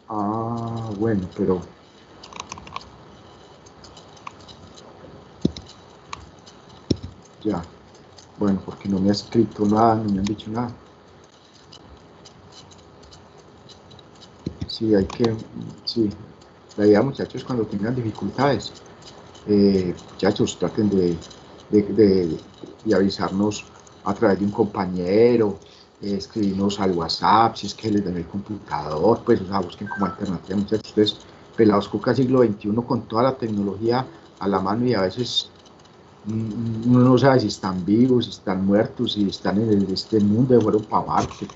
Ah, bueno, pero... Ya, bueno, porque no me ha escrito nada, no me han dicho nada. Sí, hay que... Sí, la idea, muchachos, cuando tengan dificultades, muchachos, traten de avisarnos a través de un compañero, escribirnos al WhatsApp, si es que les dan el computador, pues, o sea, busquen como alternativa, muchachos. Ustedes, pelados cuca siglo XXI, con toda la tecnología a la mano, y a veces uno no sabe si están vivos, si están muertos, si están en este mundo de fueron para Marte.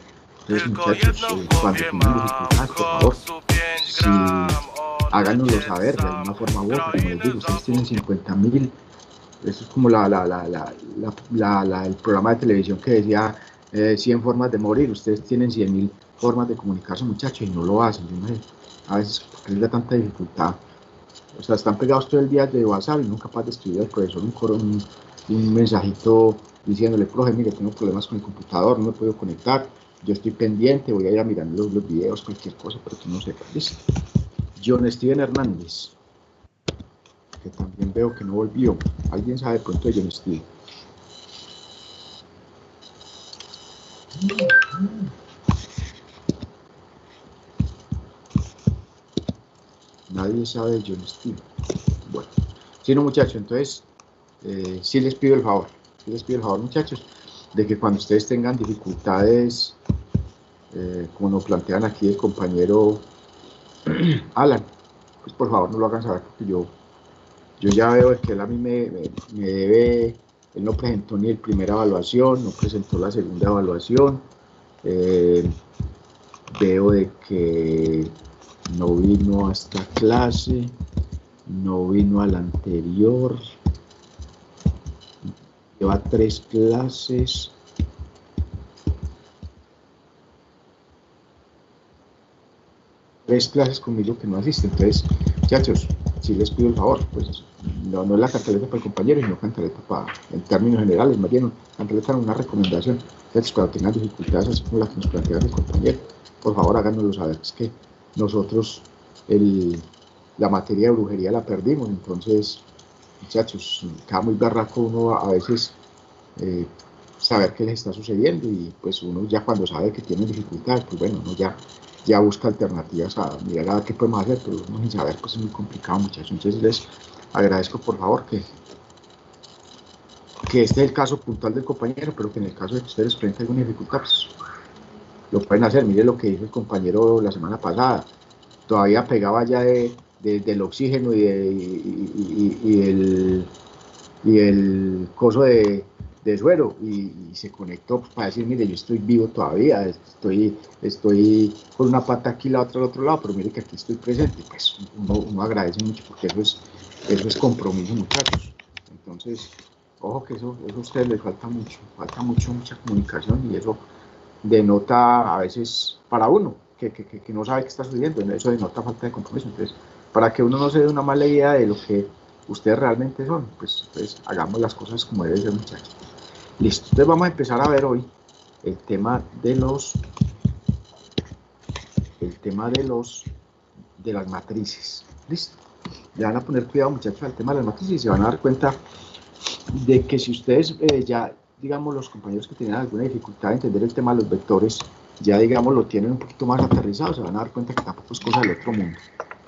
Entonces, muchachos, cuando tengan dificultades, por favor, si háganoslo saber de alguna forma u otra. Como les digo, ustedes tienen 50.000. Eso es como el programa de televisión que decía 100 formas de morir. Ustedes tienen 100.000 formas de comunicarse, muchachos, y no lo hacen. Yo no sé, a veces, ¿por qué les da tanta dificultad? O sea, están pegados todo el día de WhatsApp y no capaz de escribir al profesor un mensajito diciéndole: profe, mire, tengo problemas con el computador, no me puedo conectar, yo estoy pendiente, voy a ir a mirar los videos, cualquier cosa, pero que no sepa. ¿Listo? John Steven Hernández, que también veo que no volvió. ¿Alguien sabe de pronto de John Steven? Nadie sabe de John Steven. Bueno, si no, muchachos, entonces sí les pido el favor, muchachos, de que cuando ustedes tengan dificultades, como nos plantean aquí el compañero Alan, pues por favor no lo hagan saber, porque yo ya veo que él a mí me debe. Él no presentó ni la primera evaluación, no presentó la segunda evaluación, veo de que no vino a esta clase, no vino a la anterior, lleva 3 clases. Tres clases conmigo que no asisten. Entonces, muchachos, si les pido el favor, pues no es la cantaleta para el compañero, sino cantaleta para, en términos generales, más bien cantaleta una recomendación. Entonces, cuando tengan dificultades, así como las que nos plantea el compañero, por favor háganoslo saber. Es que nosotros la materia de brujería la perdimos, entonces, muchachos, queda muy barraco uno a veces saber qué les está sucediendo, y pues uno ya cuando sabe que tienen dificultades, pues bueno, uno ya busca alternativas a mirar a ver qué podemos hacer, pero uno sin saber pues es muy complicado, muchachos. Entonces les agradezco por favor que este es el caso puntual del compañero, pero que en el caso de que ustedes presenten alguna dificultad, pues lo pueden hacer. Mire lo que dijo el compañero la semana pasada, todavía pegaba ya del oxígeno y el coso de suero, y se conectó pues, para decir: mire, yo estoy vivo todavía, estoy con una pata aquí, la otra al otro lado, pero mire que aquí estoy presente. Pues uno agradece mucho, porque eso es compromiso, muchachos. Entonces, ojo que eso a ustedes les falta mucha comunicación, y eso denota a veces para uno que no sabe qué está sucediendo, eso denota falta de compromiso. Entonces, para que uno no se dé una mala idea de lo que ustedes realmente son, pues hagamos las cosas como debe ser, muchachos. Listo, entonces vamos a empezar a ver hoy el tema de las matrices. Listo, le van a poner cuidado, muchachos, al tema de las matrices, y se van a dar cuenta de que si ustedes ya, digamos, los compañeros que tienen alguna dificultad de entender el tema de los vectores, ya, digamos, lo tienen un poquito más aterrizado, se van a dar cuenta que tampoco es cosa del otro mundo.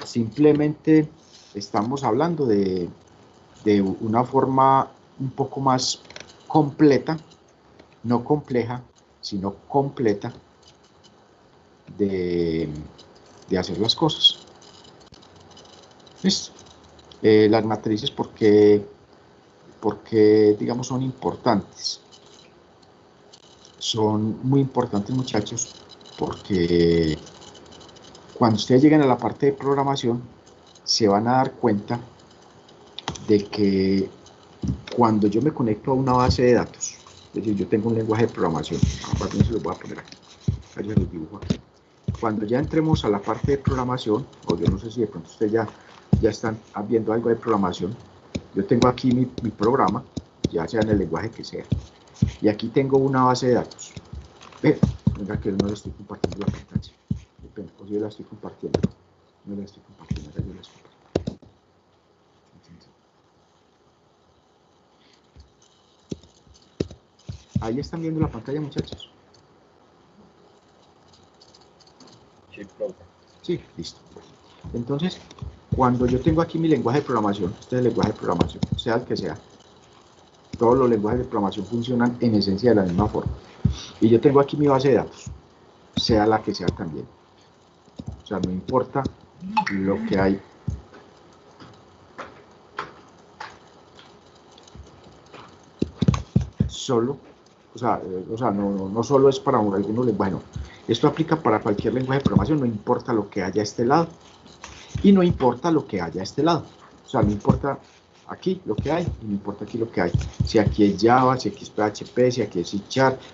Simplemente estamos hablando de una forma un poco más completa, no compleja, sino completa, de hacer las cosas. ¿Listo? Las matrices, porque digamos son importantes. Son muy importantes, muchachos, porque cuando ustedes lleguen a la parte de programación, se van a dar cuenta de que cuando yo me conecto a una base de datos, es decir, yo tengo un lenguaje de programación, aparte se lo voy a poner aquí, yo los dibujo aquí. Cuando ya entremos a la parte de programación, o yo no sé si de pronto ustedes ya están viendo algo de programación, yo tengo aquí mi programa, ya sea en el lenguaje que sea, y aquí tengo una base de datos. Venga, que no le estoy compartiendo la pantalla, o yo la estoy compartiendo. No la estoy compartiendo, yo la estoy compartiendo. Ahí están viendo la pantalla, muchachos. Sí, listo. Entonces, cuando yo tengo aquí mi lenguaje de programación, este es el lenguaje de programación, sea el que sea, todos los lenguajes de programación funcionan en esencia de la misma forma. Y yo tengo aquí mi base de datos, sea la que sea también. O sea, no importa lo que hay. Solo, no solo es para algunos lenguajes, no. Esto aplica para cualquier lenguaje de programación, no importa lo que haya a este lado. Y no importa lo que haya a este lado. O sea, no importa aquí lo que hay y no importa aquí lo que hay. Si aquí es Java, si aquí es PHP, si aquí es C#,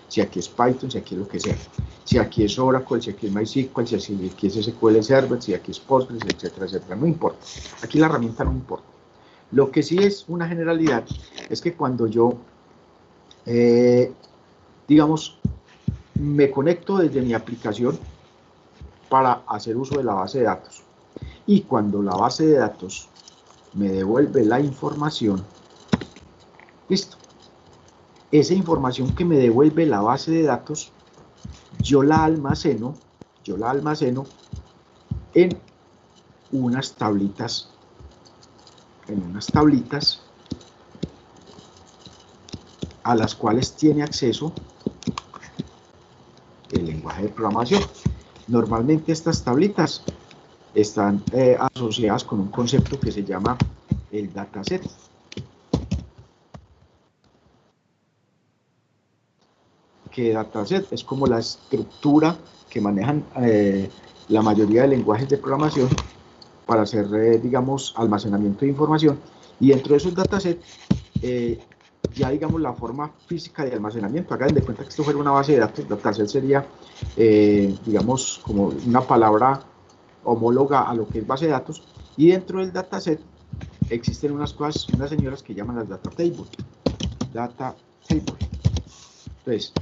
si aquí es Python, si aquí es lo que sea. Si aquí es Oracle, si aquí es MySQL, si aquí es SQL Server, si aquí es Postgres, etcétera, etcétera. No importa. Aquí la herramienta no importa. Lo que sí es una generalidad es que cuando yo, digamos, me conecto desde mi aplicación para hacer uso de la base de datos, y cuando la base de datos me devuelve la información, listo, esa información que me devuelve la base de datos, yo la almaceno en unas tablitas, a las cuales tiene acceso el lenguaje de programación. Normalmente estas tablitas están asociadas con un concepto que se llama el dataset. Que dataset es como la estructura que manejan la mayoría de lenguajes de programación para hacer, digamos, almacenamiento de información, y dentro de esos datasets, ya digamos la forma física de almacenamiento, hagan de cuenta que esto fuera una base de datos, dataset sería, digamos, como una palabra homóloga a lo que es base de datos, y dentro del dataset existen unas cosas, unas señoras que llaman las data table. Entonces,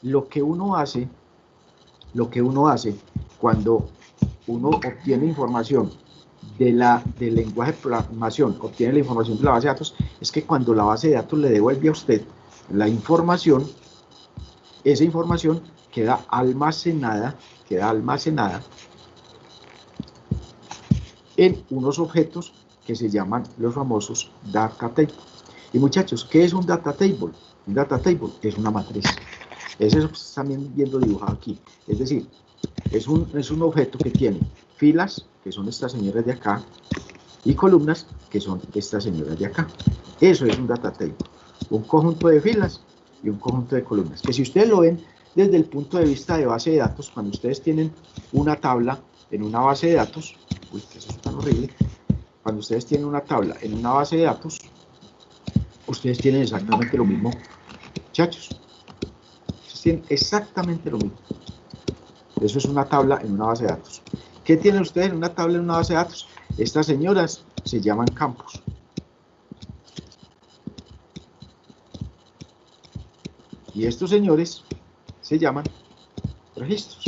lo que uno hace cuando uno obtiene información del lenguaje de programación, obtiene la información de la base de datos, es que cuando la base de datos le devuelve a usted la información, esa información queda almacenada en unos objetos que se llaman los famosos data table. Y muchachos, ¿qué es un data table? Un data table es una matriz. Es eso que están viendo dibujado aquí. Es decir, es un objeto que tiene filas, que son estas señoras de acá, y columnas, que son estas señoras de acá. Eso es un data table. Un conjunto de filas y un conjunto de columnas. Que si ustedes lo ven desde el punto de vista de base de datos, cuando ustedes tienen una tabla en una base de datos, uy, que eso es tan horrible, cuando ustedes tienen una tabla en una base de datos, ustedes tienen exactamente lo mismo, muchachos. Ustedes tienen exactamente lo mismo. Eso es una tabla en una base de datos. ¿Qué tienen ustedes en una tabla en una base de datos? Estas señoras se llaman campos. Y estos señores se llaman registros.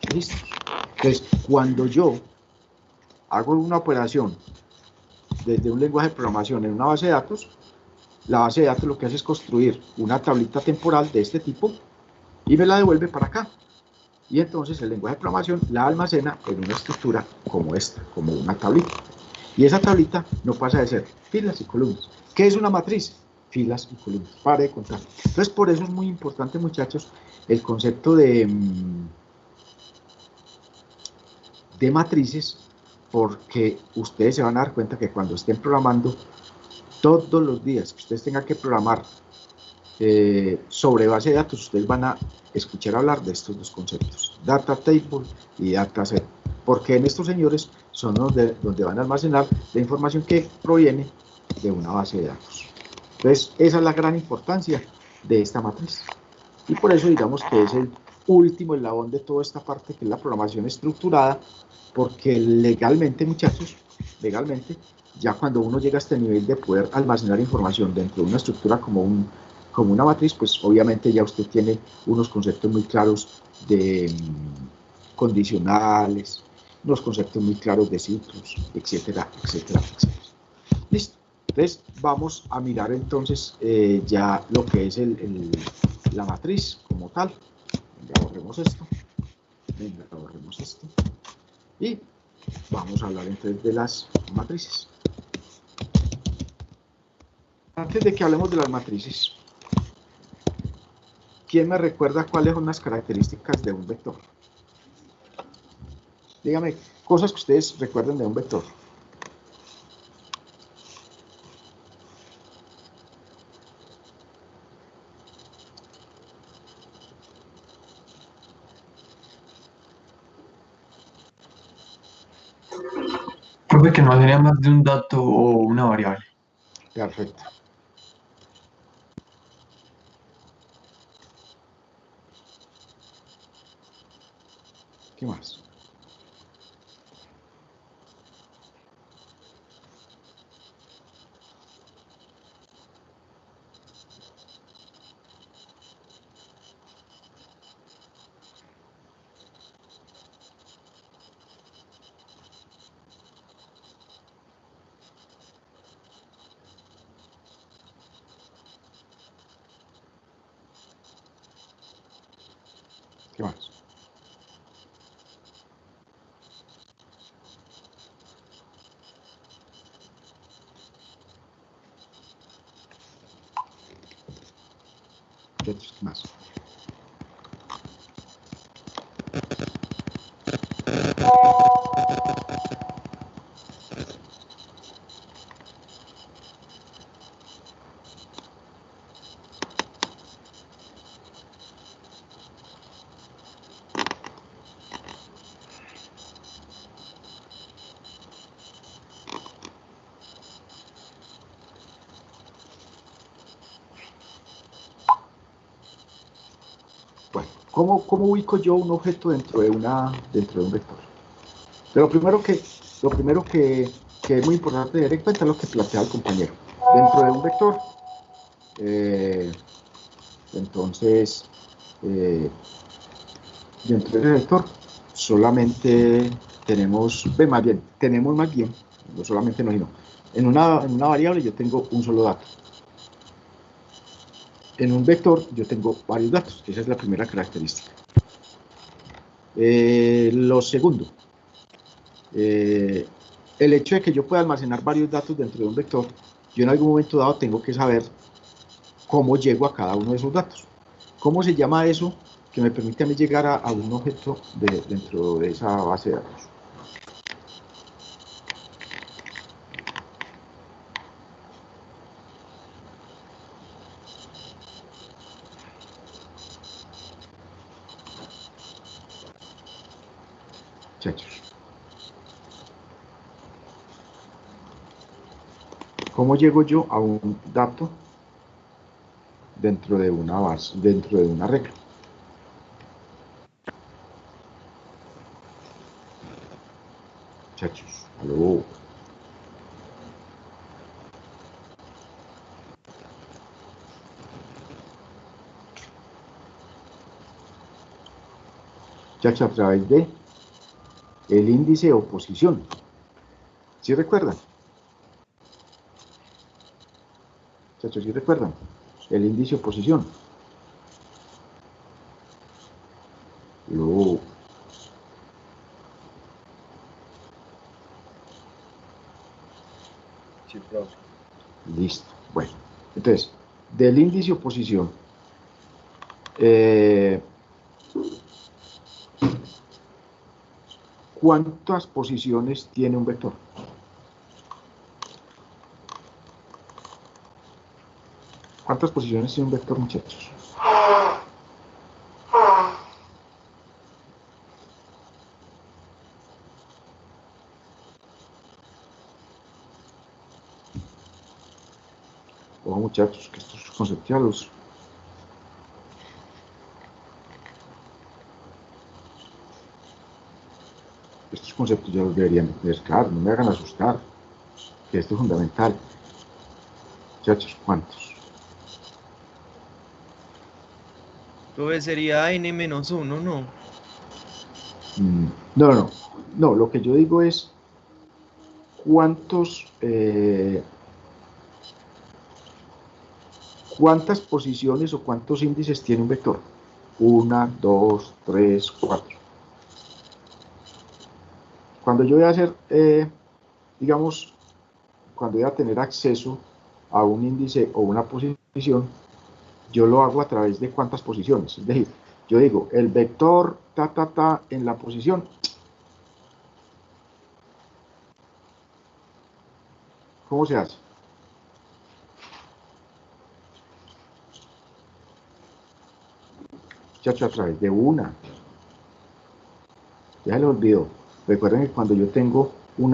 Entonces, cuando yo hago una operación desde un lenguaje de programación en una base de datos, la base de datos lo que hace es construir una tablita temporal de este tipo y me la devuelve para acá. Y entonces el lenguaje de programación la almacena en una estructura como esta, como una tablita. Y esa tablita no pasa de ser filas y columnas. ¿Qué es una matriz? Filas y columnas. Pare de contar. Entonces, por eso es muy importante, muchachos, el concepto de matrices, porque ustedes se van a dar cuenta que cuando estén programando, todos los días que ustedes tengan que programar sobre base de datos, ustedes van a escuchar hablar de estos dos conceptos, data table y dataset, porque en estos señores son donde van a almacenar la información que proviene de una base de datos. Entonces, esa es la gran importancia de esta matriz. Y por eso digamos que es el último eslabón de toda esta parte, que es la programación estructurada, porque legalmente, muchachos, legalmente, ya cuando uno llega a este nivel de poder almacenar información dentro de una estructura como una matriz, pues obviamente ya usted tiene unos conceptos muy claros de condicionales, unos conceptos muy claros de ciclos, etcétera, etcétera, etcétera. Listo. Entonces vamos a mirar entonces ya lo que es la matriz como tal. Venga, borremos esto. Venga, borremos esto. Y vamos a hablar entonces de las matrices. Antes de que hablemos de las matrices, ¿quién me recuerda cuáles son las características de un vector? Dígame cosas que ustedes recuerden de un vector. Profe, que no sería más de un dato o una variable. Perfecto. ¿Qué más? ¿Qué más? ¿Qué más? Bueno, ¿cómo ubico yo un objeto dentro de un vector? Pero lo primero que es muy importante tener en cuenta es lo que plantea el compañero. Dentro de un vector, entonces, dentro del vector solamente tenemos más bien, no solamente no, sino, en una variable yo tengo un solo dato. En un vector yo tengo varios datos, esa es la primera característica. Lo segundo, el hecho de que yo pueda almacenar varios datos dentro de un vector, yo en algún momento dado tengo que saber cómo llego a cada uno de esos datos. ¿Cómo se llama eso que me permite a mí llegar a un objeto dentro de esa base de datos? Muchachos, ¿cómo llego yo a un dato dentro de una base, dentro de una regla? Muchachos, aló. Muchachos, a través de el índice de oposición. ¿Sí recuerdan? Muchachos, ¿sí recuerdan? El índice de oposición. Lo... Sí, profe. Listo. Bueno, entonces, del índice de oposición, ¿cuántas posiciones tiene un vector? ¿Cuántas posiciones tiene un vector, muchachos? Ojo, muchachos, que estos conceptos ya los deberían tener claro, no me hagan asustar, que esto es fundamental. Muchachos, ¿cuántos? Profe, sería n-1, ¿no? No, lo que yo digo es cuántas posiciones o cuántos índices tiene un vector. 1, 2, 3, 4. Cuando yo voy a hacer, digamos, cuando voy a tener acceso a un índice o una posición, yo lo hago a través de cuántas posiciones. Es decir, yo digo, el vector en la posición. ¿Cómo se hace? Muchachos, a través de una. Ya se lo olvidó. Recuerden que cuando yo tengo un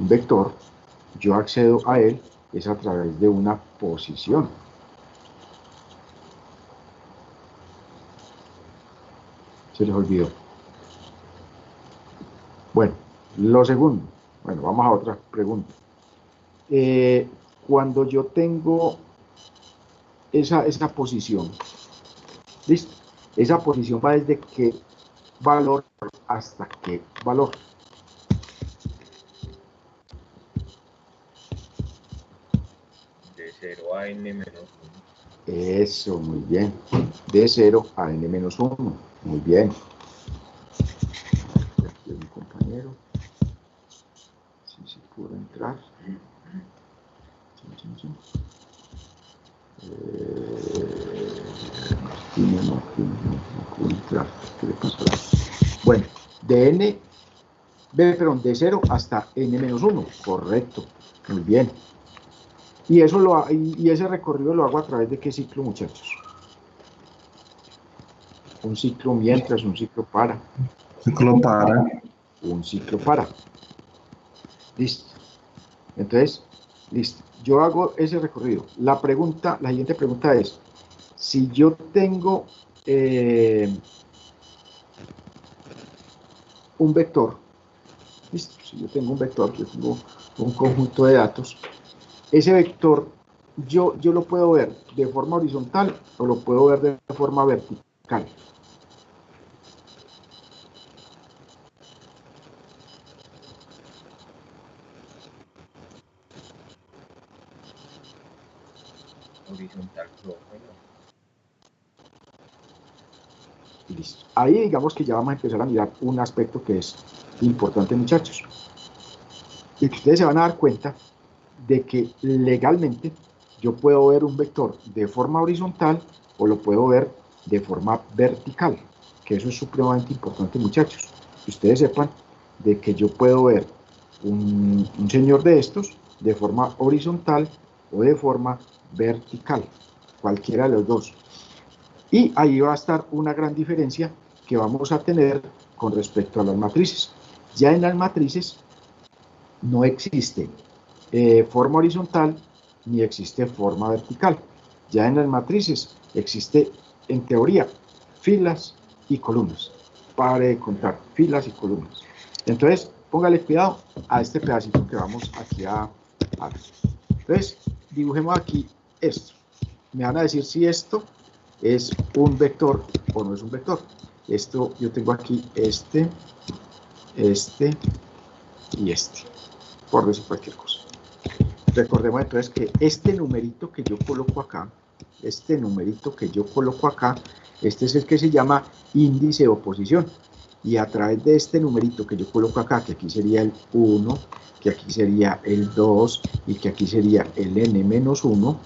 vector, yo accedo a él es a través de una posición. Se les olvidó. Bueno, lo segundo. Bueno, vamos a otra pregunta. Cuando yo tengo esa posición, ¿listo? Esa posición va desde qué valor hasta qué valor. De 0 a n menos 1. Eso, muy bien. De 0 a n-1. Muy bien. Aquí mi compañero. Si pudo entrar. Martínez no pudo entrar. ¿Qué le pasó? Bueno, de de 0 hasta n-1. Correcto. Muy bien. Y ese recorrido lo hago a través de qué ciclo, muchachos. Un ciclo mientras, un ciclo para. Ciclo para. Un ciclo para. Listo. Entonces, listo. Yo hago ese recorrido. La siguiente pregunta es, si yo tengo un vector, listo. Si yo tengo un vector, yo tengo un conjunto de datos, ese vector yo lo puedo ver de forma horizontal o lo puedo ver de forma vertical. Horizontal rojo, ¿no? Listo. Ahí digamos que ya vamos a empezar a mirar un aspecto que es importante, muchachos. Y que ustedes se van a dar cuenta de que legalmente yo puedo ver un vector de forma horizontal o lo puedo ver de forma vertical, que eso es supremamente importante, muchachos. Que ustedes sepan de que yo puedo ver un señor de estos de forma horizontal o de forma vertical, cualquiera de los dos. Y ahí va a estar una gran diferencia que vamos a tener con respecto a las matrices. Ya en las matrices no existe forma horizontal ni existe forma vertical. Ya en las matrices existe, en teoría, filas y columnas. Pare de contar, filas y columnas. Entonces, póngale cuidado a este pedacito que vamos aquí a ver. Entonces, dibujemos aquí esto. Me van a decir si esto es un vector o no es un vector. Esto, yo tengo aquí este y este, por decir cualquier cosa. Recordemos entonces que este numerito que yo coloco acá, este es el que se llama índice de oposición. Y a través de este numerito que yo coloco acá, que aquí sería el 1, que aquí sería el 2 y que aquí sería el n-1,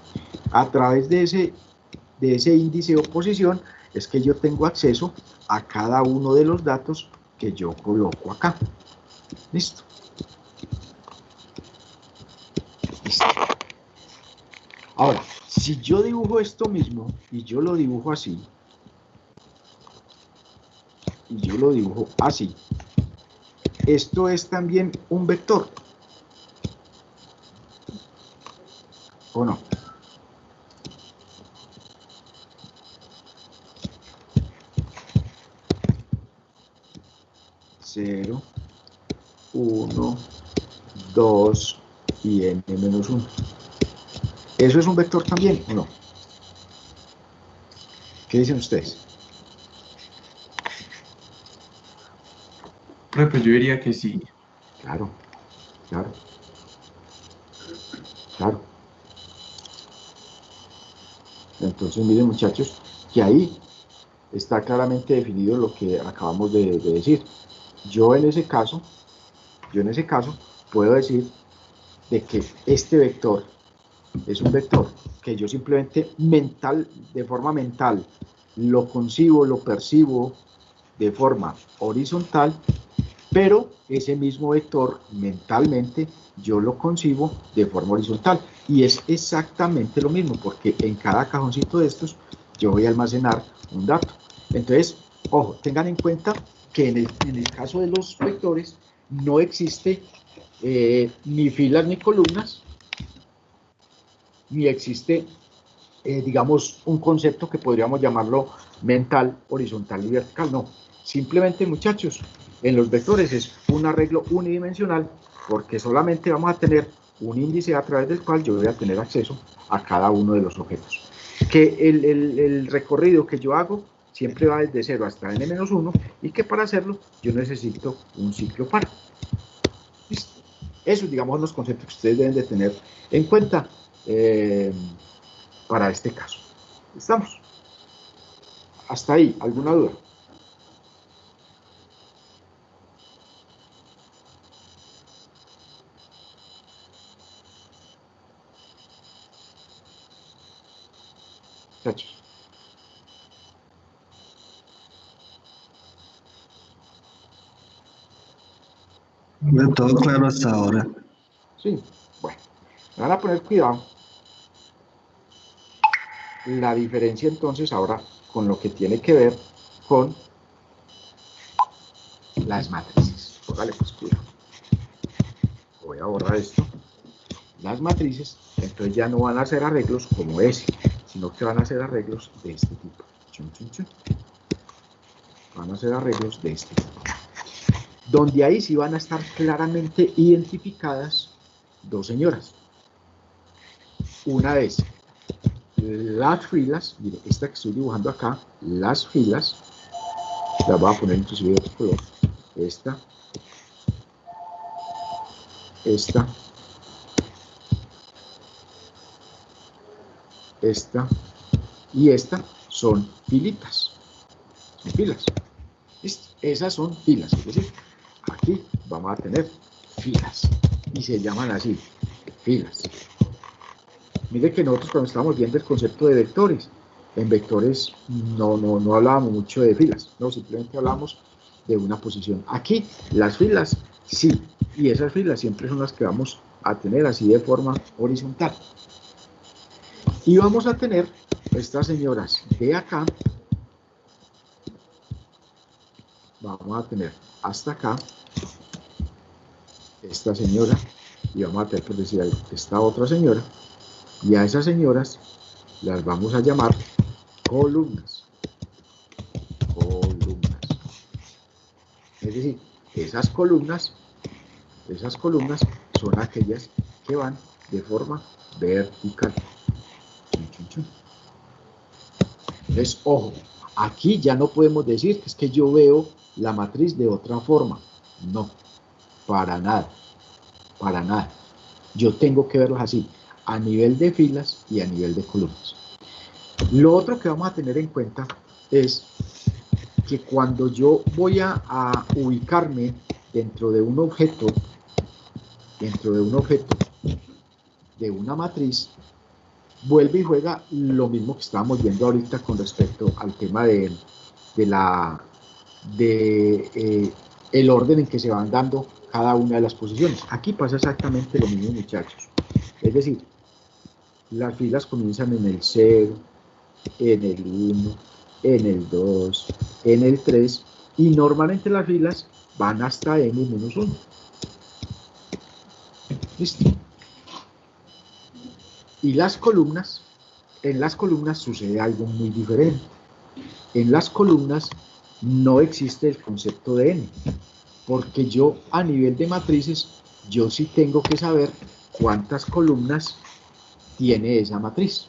a través de ese índice de oposición es que yo tengo acceso a cada uno de los datos que yo coloco acá. ¿Listo? Listo. Ahora, si yo dibujo esto mismo y yo lo dibujo así, y yo lo dibujo así, esto es también un vector, ¿o no? Cero, 1, 2 y n-1. ¿Eso es un vector también o no? ¿Qué dicen ustedes? Profe, yo diría que sí. Claro, claro, claro. Entonces, miren muchachos, que ahí está claramente definido lo que acabamos de decir. Yo en ese caso puedo decir de que este vector es un vector que yo simplemente de forma mental, lo concibo, lo percibo de forma horizontal, pero ese mismo vector mentalmente yo lo concibo de forma horizontal. Y es exactamente lo mismo, porque en cada cajoncito de estos yo voy a almacenar un dato. Entonces, ojo, tengan en cuenta que en el caso de los vectores no existe ni filas ni columnas, ni existe, digamos, un concepto que podríamos llamarlo mental, horizontal y vertical. No, simplemente, muchachos, en los vectores es un arreglo unidimensional, porque solamente vamos a tener un índice a través del cual yo voy a tener acceso a cada uno de los objetos. Que el recorrido que yo hago siempre va desde 0 hasta n-1, y que para hacerlo yo necesito un ciclo par. ¿Listo? Esos, digamos, son los conceptos que ustedes deben de tener en cuenta para este caso. ¿Estamos? Hasta ahí, ¿alguna duda? Muchachos. Todo claro hasta ahora. Sí, bueno, me van a poner cuidado. La diferencia entonces ahora con lo que tiene que ver con las matrices. Póngale pues cuidado. Voy a borrar esto. Las matrices, entonces ya no van a ser arreglos como ese, sino que van a ser arreglos de este tipo. Chun, chun, chun. Van a ser arreglos de este tipo. Donde ahí sí van a estar claramente identificadas dos señoras. Una es las filas, mire, esta que estoy dibujando acá, las filas, las voy a poner inclusive de otro color, esta, esta y esta son filitas, son filas. Esas son filas, es decir, aquí vamos a tener filas y se llaman así, filas. Mire que nosotros cuando estábamos viendo el concepto de vectores, en vectores no hablábamos mucho de filas, no, simplemente hablamos de una posición. Aquí las filas sí, y esas filas siempre son las que vamos a tener así de forma horizontal. Y vamos a tener estas señoras de acá, vamos a tener hasta acá esta señora, y vamos a tener, por decir algo, esta otra señora, y a esas señoras las vamos a llamar columnas. Columnas. Es decir, esas columnas son aquellas que van de forma vertical. Entonces, ojo, aquí ya no podemos decir que es que yo veo la matriz de otra forma. No, para nada, para nada. Yo tengo que verlas así, a nivel de filas y a nivel de columnas. Lo otro que vamos a tener en cuenta es que cuando yo voy a ubicarme dentro de un objeto, de una matriz, vuelve y juega lo mismo que estábamos viendo ahorita con respecto al tema el orden en que se van dando cada una de las posiciones. Aquí pasa exactamente lo mismo, muchachos. Es decir, las filas comienzan en el 0, en el 1, en el 2, en el 3, y normalmente las filas van hasta n-1. ¿Listo? Y las columnas, en las columnas sucede algo muy diferente. En las columnas no existe el concepto de n, porque yo a nivel de matrices, yo sí tengo que saber cuántas columnas tiene esa matriz.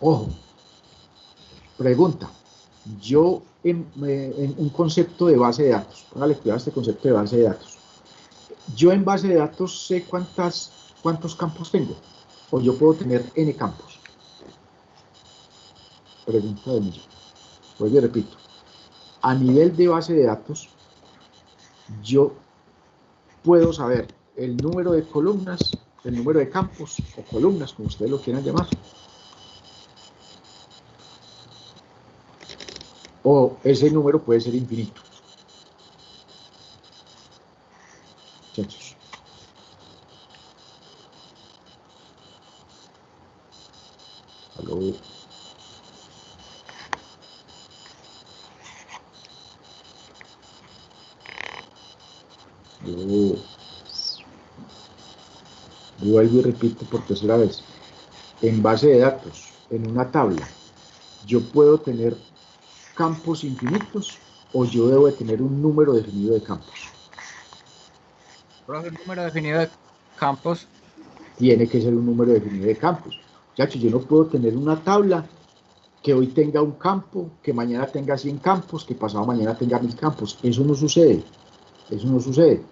Ojo, pregunta, yo en un concepto de base de datos, póngale cuidado a este concepto de base de datos, yo en base de datos sé cuántos campos tengo, o yo puedo tener n campos. Pregunta de millón. Pues yo repito, a nivel de base de datos, yo puedo saber el número de columnas, el número de campos o columnas, como ustedes lo quieran llamar, o ese número puede ser infinito. Muchachos. Aló. Vuelvo y repito por tercera vez. En base de datos, en una tabla, yo puedo tener campos infinitos o yo debo de tener un número definido de campos. Profe, el número definido de campos. Tiene que ser un número definido de campos. Muchachos, yo no puedo tener una tabla que hoy tenga un campo, que mañana tenga 100 campos, que pasado mañana tenga 1000 campos. Eso no sucede. Eso no sucede.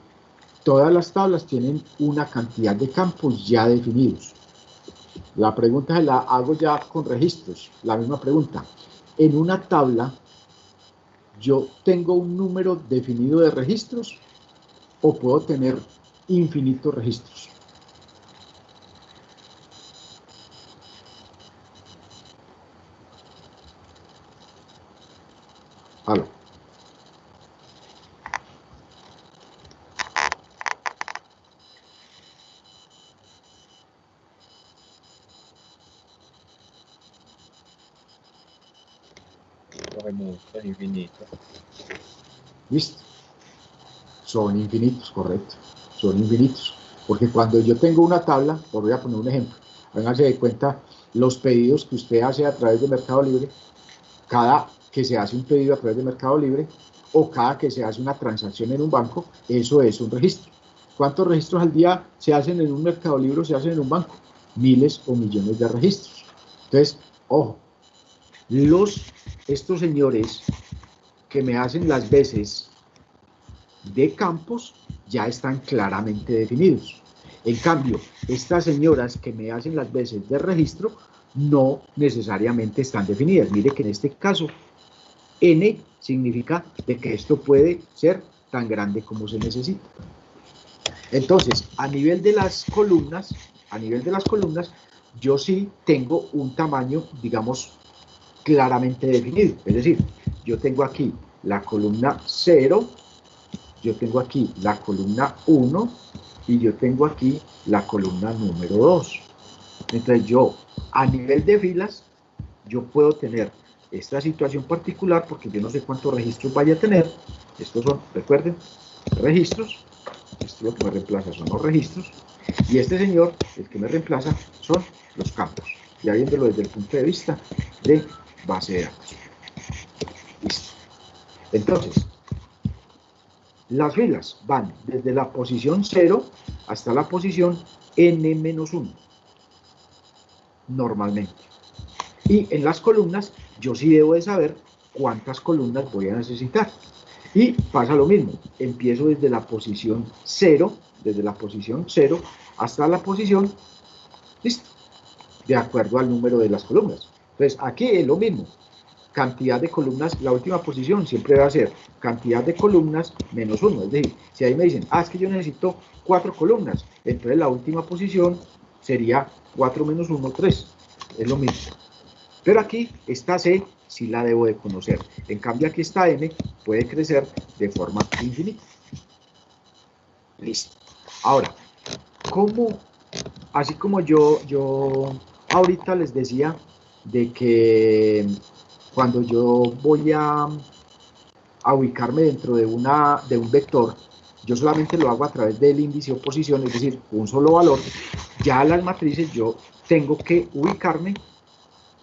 Todas las tablas tienen una cantidad de campos ya definidos. La pregunta se la hago ya con registros. La misma pregunta. En una tabla, ¿yo tengo un número definido de registros o puedo tener infinitos registros? Aló. Son infinitos. ¿Listo? Son infinitos, correcto. Son infinitos. Porque cuando yo tengo una tabla, os voy a poner un ejemplo. Háganse de cuenta los pedidos que usted hace a través de Mercado Libre, cada que se hace un pedido a través de Mercado Libre o cada que se hace una transacción en un banco, eso es un registro. ¿Cuántos registros al día se hacen en un Mercado Libre o se hacen en un banco? Miles o millones de registros. Entonces, ojo, estos señores que me hacen las veces de campos ya están claramente definidos. En cambio, estas señoras que me hacen las veces de registro no necesariamente están definidas. Mire que en este caso, n significa de que esto puede ser tan grande como se necesita. Entonces, a nivel de las columnas, yo sí tengo un tamaño, digamos, claramente definido. Es decir, yo tengo aquí la columna 0, yo tengo aquí la columna 1 y yo tengo aquí la columna número 2. Entonces yo, a nivel de filas, yo puedo tener esta situación particular porque yo no sé cuántos registros vaya a tener. Estos son, recuerden, registros. Esto lo que me reemplaza son los registros. Y este señor, el que me reemplaza, son los campos. Ya viéndolo desde el punto de vista de base de datos. Listo. Entonces, las filas van desde la posición 0 hasta la posición n-1, normalmente. Y en las columnas, yo sí debo de saber cuántas columnas voy a necesitar. Y pasa lo mismo, empiezo desde la posición 0, hasta la posición, listo, de acuerdo al número de las columnas. Entonces, aquí es lo mismo. Cantidad de columnas, la última posición siempre va a ser cantidad de columnas menos 1. Es decir, si ahí me dicen, es que yo necesito 4 columnas, entonces la última posición sería 4 menos 1, 3. Es lo mismo. Pero aquí esta C sí la debo de conocer. En cambio aquí esta M puede crecer de forma infinita. Listo. Ahora, así como yo ahorita les decía de que cuando yo voy a ubicarme dentro de un vector, yo solamente lo hago a través del índice o posición, es decir, un solo valor. Ya las matrices yo tengo que ubicarme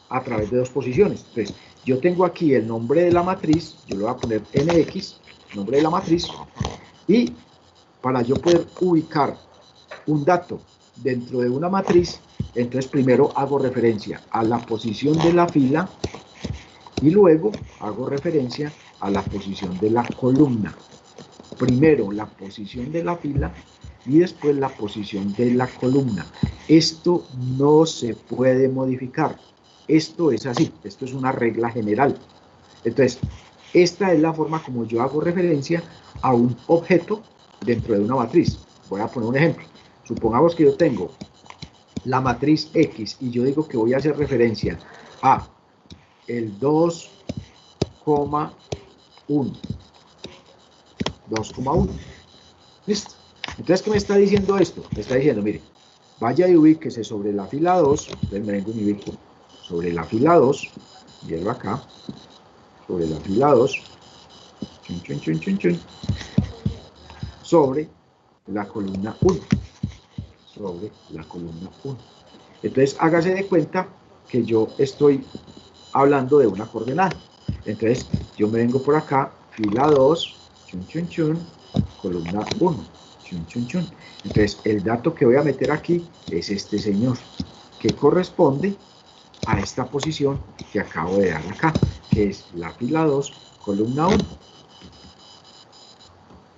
a través de dos posiciones. Entonces, yo tengo aquí el nombre de la matriz, yo le voy a poner nx, nombre de la matriz, y para yo poder ubicar un dato dentro de una matriz, Entonces primero hago referencia a la posición de la fila y luego hago referencia a la posición de la columna. Primero la posición de la fila y después la posición de la columna. Esto no se puede modificar. Esto es así, esto es una regla general. Entonces, esta es la forma como yo hago referencia a un objeto dentro de una matriz. Voy a poner un ejemplo. Supongamos que yo tengo la matriz X y yo digo que voy a hacer referencia a el 2,1. 2,1. Listo. Entonces, ¿qué me está diciendo esto? Me está diciendo, mire, vaya y ubíquese sobre la fila 2. Entonces me vengo y me ubico sobre la fila 2. Llego acá. Sobre la fila 2. Chun, chun, chun, chun, chun. Sobre la columna 1. Sobre la columna 1. Entonces, hágase de cuenta que yo estoy hablando de una coordenada. Entonces, yo me vengo por acá, fila 2, chun, chun, chun, columna 1, chun, chun, chun. Entonces, el dato que voy a meter aquí es este señor, que corresponde a esta posición que acabo de dar acá, que es la fila 2, columna 1.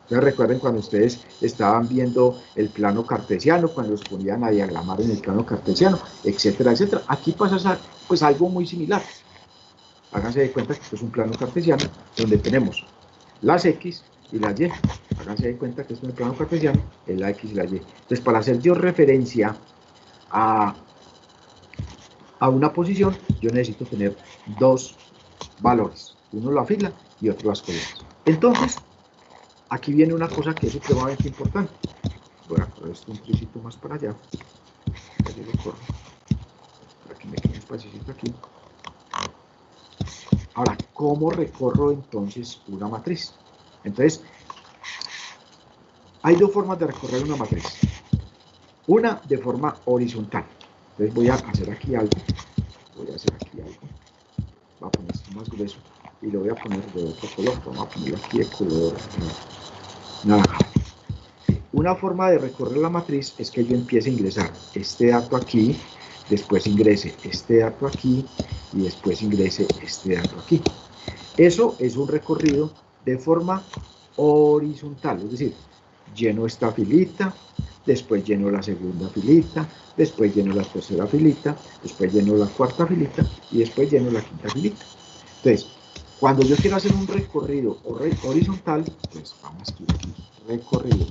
Entonces recuerden cuando ustedes estaban viendo el plano cartesiano, cuando los ponían a diagramar en el plano cartesiano, etcétera, etcétera. Aquí pasa pues algo muy similar. Háganse de cuenta que esto es un plano cartesiano donde tenemos las X y las Y. Háganse de cuenta que esto en el plano cartesiano es la X y la Y. Entonces para hacer yo referencia a una posición, yo necesito tener dos valores. Uno la fila y otro las columnas. Entonces, aquí viene una cosa que es supremamente importante. Voy a correr esto un tricito más para allá. Yo lo corro. Para que me quede un espacito aquí. Ahora, ¿cómo recorro entonces una matriz? Entonces, hay dos formas de recorrer una matriz. Una de forma horizontal. Entonces voy a hacer aquí algo. Voy a poner esto más grueso y lo voy a poner de otro color. Vamos a ponerlo aquí de color naranja. Una forma de recorrer la matriz es que yo empiece a ingresar este dato aquí, después ingrese este dato aquí y después ingrese este dato aquí. Eso es un recorrido de forma horizontal, es decir, lleno esta filita, después lleno la segunda filita, después lleno la tercera filita, después lleno la cuarta filita y después lleno la quinta filita. Entonces, cuando yo quiero hacer un recorrido horizontal, pues vamos a escribir aquí, recorrido.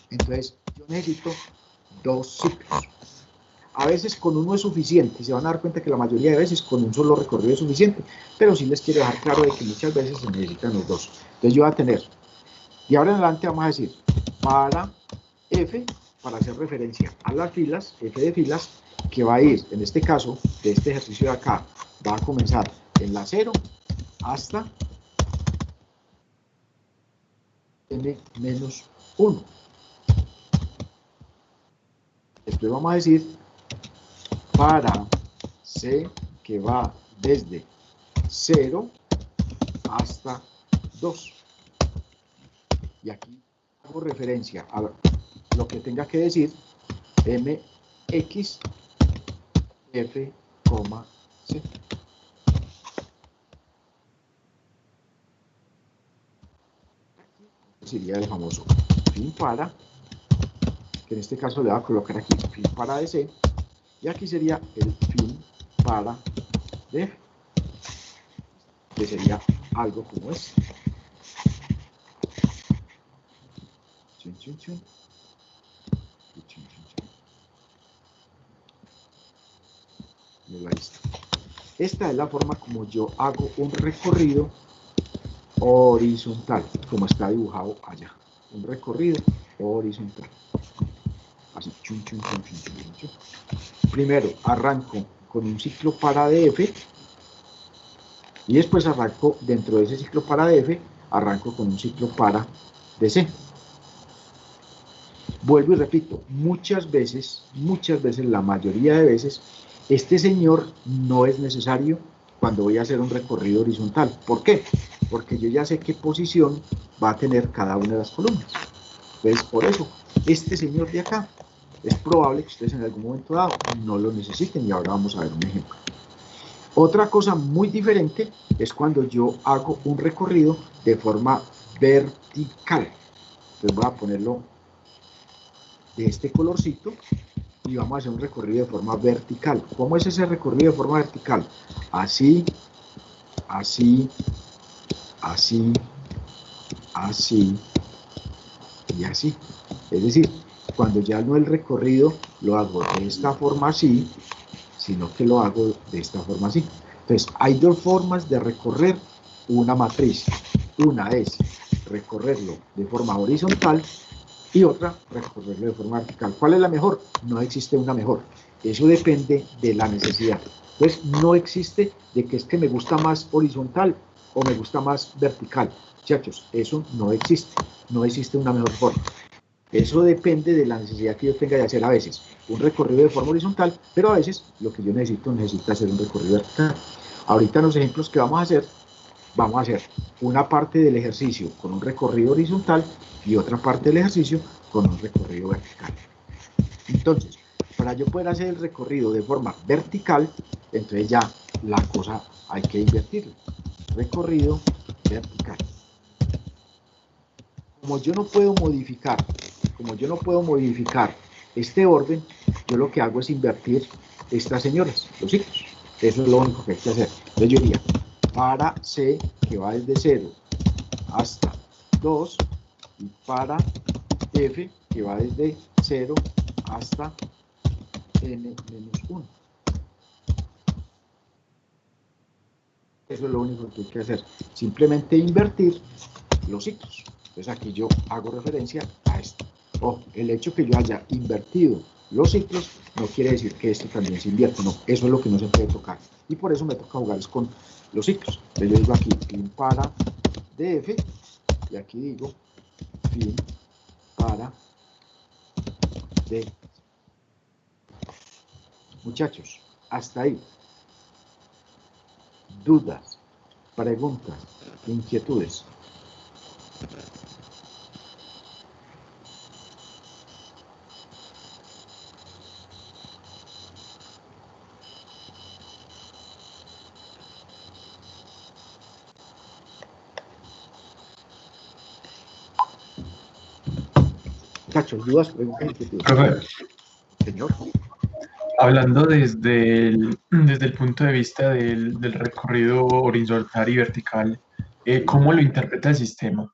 Entonces, yo necesito dos ciclos. A veces con uno es suficiente, y se van a dar cuenta que la mayoría de veces con un solo recorrido es suficiente, pero sí les quiero dejar claro de que muchas veces se necesitan los dos. Entonces yo voy a tener, y ahora en adelante vamos a decir, para F, para hacer referencia a las filas, F de filas, que va a ir, en este caso, de este ejercicio de acá, va a comenzar en la 0 hasta n-1. Después vamos a decir, para C, que va desde 0 hasta 2. Y aquí hago referencia a lo que tenga que decir mx f, c. Sería el famoso fin para, que en este caso le voy a colocar aquí fin para de C, y aquí sería el fin para de F, que sería algo como este. Chun, chun, chun. Y chun, chun, chun. Y ahí está. Esta es la forma como yo hago un recorrido horizontal, como está dibujado allá. Un recorrido horizontal. Así, chun, chun, chun, chun, chun, chun. Primero arranco con un ciclo para DF y después arranco dentro de ese ciclo para DF, arranco con un ciclo para DC. Vuelvo y repito, muchas veces, la mayoría de veces, este señor no es necesario cuando voy a hacer un recorrido horizontal. ¿Por qué? Porque yo ya sé qué posición va a tener cada una de las columnas. Entonces, por eso, este señor de acá, es probable que ustedes en algún momento dado no lo necesiten, y ahora vamos a ver un ejemplo. Otra cosa muy diferente es cuando yo hago un recorrido de forma vertical. Entonces voy a ponerlo de este colorcito y vamos a hacer un recorrido de forma vertical. ¿Cómo es ese recorrido de forma vertical? Así, así, así, así y así. Es decir, cuando ya no el recorrido lo hago de esta forma así, sino que lo hago de esta forma así. Entonces, hay dos formas de recorrer una matriz. Una es recorrerlo de forma horizontal y otra, recorrerlo de forma vertical. ¿Cuál es la mejor? No existe una mejor. Eso depende de la necesidad. Entonces, no existe de que es que me gusta más horizontal o me gusta más vertical. Muchachos, eso no existe. No existe una mejor forma. Eso depende de la necesidad que yo tenga de hacer a veces un recorrido de forma horizontal, pero a veces lo que yo necesito hacer un recorrido vertical. Ahorita en los ejemplos que vamos a hacer una parte del ejercicio con un recorrido horizontal y otra parte del ejercicio con un recorrido vertical. Entonces, para yo poder hacer el recorrido de forma vertical, entonces ya la cosa hay que invertirla. Recorrido vertical. Como yo no puedo modificar este orden, yo lo que hago es invertir estas señoras, los ciclos. Eso es lo único que hay que hacer. Entonces yo diría, para C, que va desde 0 hasta 2, y para F, que va desde 0 hasta n-1. Eso es lo único que hay que hacer. Simplemente invertir los ciclos. Entonces aquí yo hago referencia a esto. Ojo, el hecho que yo haya invertido los ciclos no quiere decir que esto también se invierta, no, eso es lo que no se puede tocar. Y por eso me toca jugar con los ciclos. Entonces yo digo aquí, fin para df, y aquí digo, fin para d. Muchachos, hasta ahí. Dudas, preguntas, inquietudes. Muchachos, dudas, preguntas, inquietudes. Profe, Señor. hablando desde el punto de vista del recorrido horizontal y vertical, ¿cómo lo interpreta el sistema?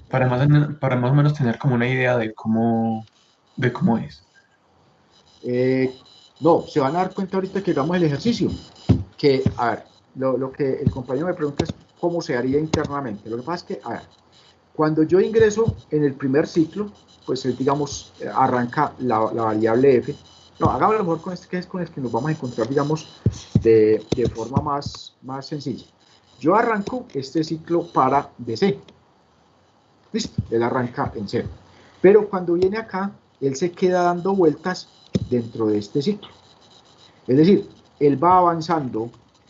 Para más o menos tener como una idea de cómo es. No, se van a dar cuenta ahorita que hagamos el ejercicio. Que, a ver, lo que el compañero me pregunta es cómo se haría internamente. Lo que pasa es que, a ver, cuando yo ingreso en el primer ciclo, pues digamos, arranca la variable f. No, hagámoslo mejor con este, que es con el que nos vamos a encontrar, digamos, de forma más sencilla. Yo arranco este ciclo para DC. Listo, él arranca en 0. Pero cuando viene acá, él se queda dando vueltas dentro de este ciclo. Es decir, él va avanzando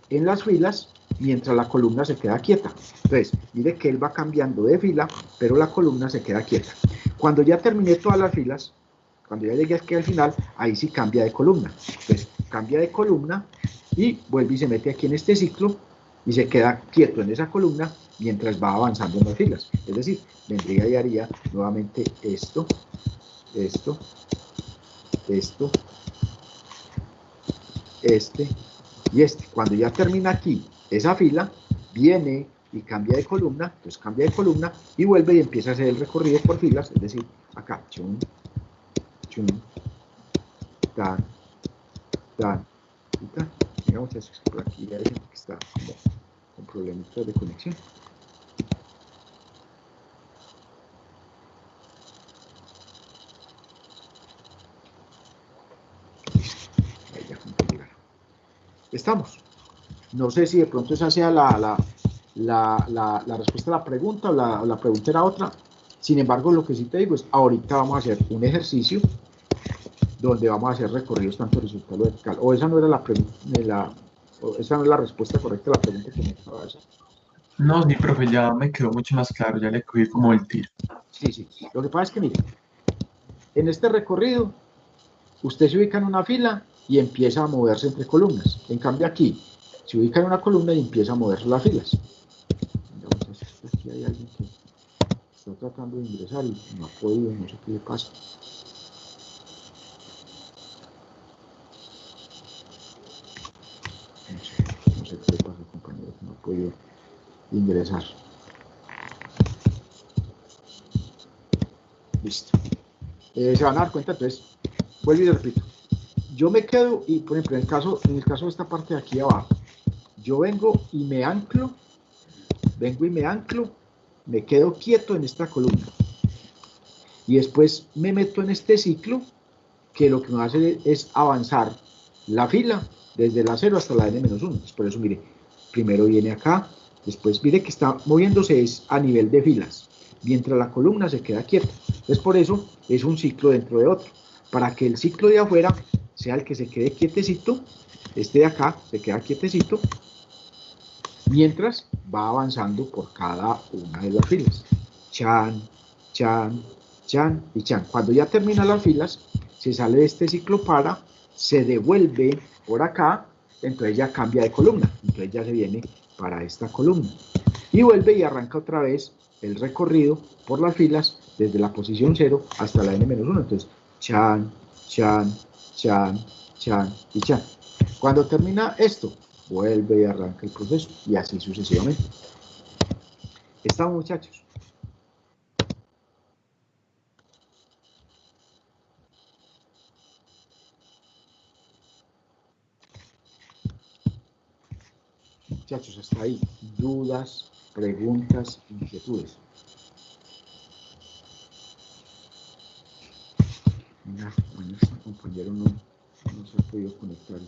en las filas mientras la columna se queda quieta. Entonces, mire que él va cambiando de fila, pero la columna se queda quieta. Cuando ya terminé todas las filas, cuando ya llegué aquí al final, ahí sí cambia de columna. Entonces, cambia de columna y vuelve y se mete aquí en este ciclo y se queda quieto en esa columna mientras va avanzando en las filas. Es decir, vendría y haría nuevamente esto, esto, esto, este y este. Cuando ya termina aquí esa fila, viene y cambia de columna, pues cambia de columna y vuelve y empieza a hacer el recorrido por filas, es decir, acá, chun, chun, tan, tan y tan. Mira, muchachos, por aquí hay gente que está como con problemitas de conexión. Ahí ya llegaron. Estamos. No sé si de pronto esa sea la respuesta a la pregunta o la pregunta era otra. Sin embargo, lo que sí te digo es, ahorita vamos a hacer un ejercicio donde vamos a hacer recorridos tanto horizontal o vertical. O esa no era la pregunta, esa no es la respuesta correcta a la pregunta que me acaba de hacer. No, sí, profe, ya me quedó mucho más claro, ya le cogí como el tiro. Sí, sí. Lo que pasa es que, mire, en este recorrido, usted se ubica en una fila y empieza a moverse entre columnas. En cambio aquí, se ubica en una columna y empieza a moverse las filas. Entonces, aquí hay alguien que está tratando de ingresar y no ha podido, no sé qué le pasa. No sé qué le pasa, compañero, que no ha podido ingresar. Listo. Se van a dar cuenta, entonces, vuelvo y repito. Yo me quedo, y por ejemplo, en el caso de esta parte de aquí abajo, yo vengo y me anclo, me quedo quieto en esta columna. Y después me meto en este ciclo, que lo que me hace es avanzar la fila desde la 0 hasta la n-1. Por eso, mire, primero viene acá, después mire que está moviéndose es a nivel de filas, mientras la columna se queda quieta. Entonces, por eso es un ciclo dentro de otro. Para que el ciclo de afuera sea el que se quede quietecito, este de acá se queda quietecito, mientras va avanzando por cada una de las filas. Chan, chan, chan y chan. Cuando ya termina las filas, se sale de este ciclo para, se devuelve por acá, entonces ya cambia de columna, entonces ya se viene para esta columna. Y vuelve y arranca otra vez el recorrido por las filas desde la posición 0 hasta la n-1. Entonces, chan, chan, chan, chan y chan. Cuando termina esto, vuelve y arranca el proceso y así sucesivamente. ¿Estamos, muchachos? Muchachos, hasta ahí. Dudas, preguntas, inquietudes. Mira, bueno, este compañero no se ha podido conectar.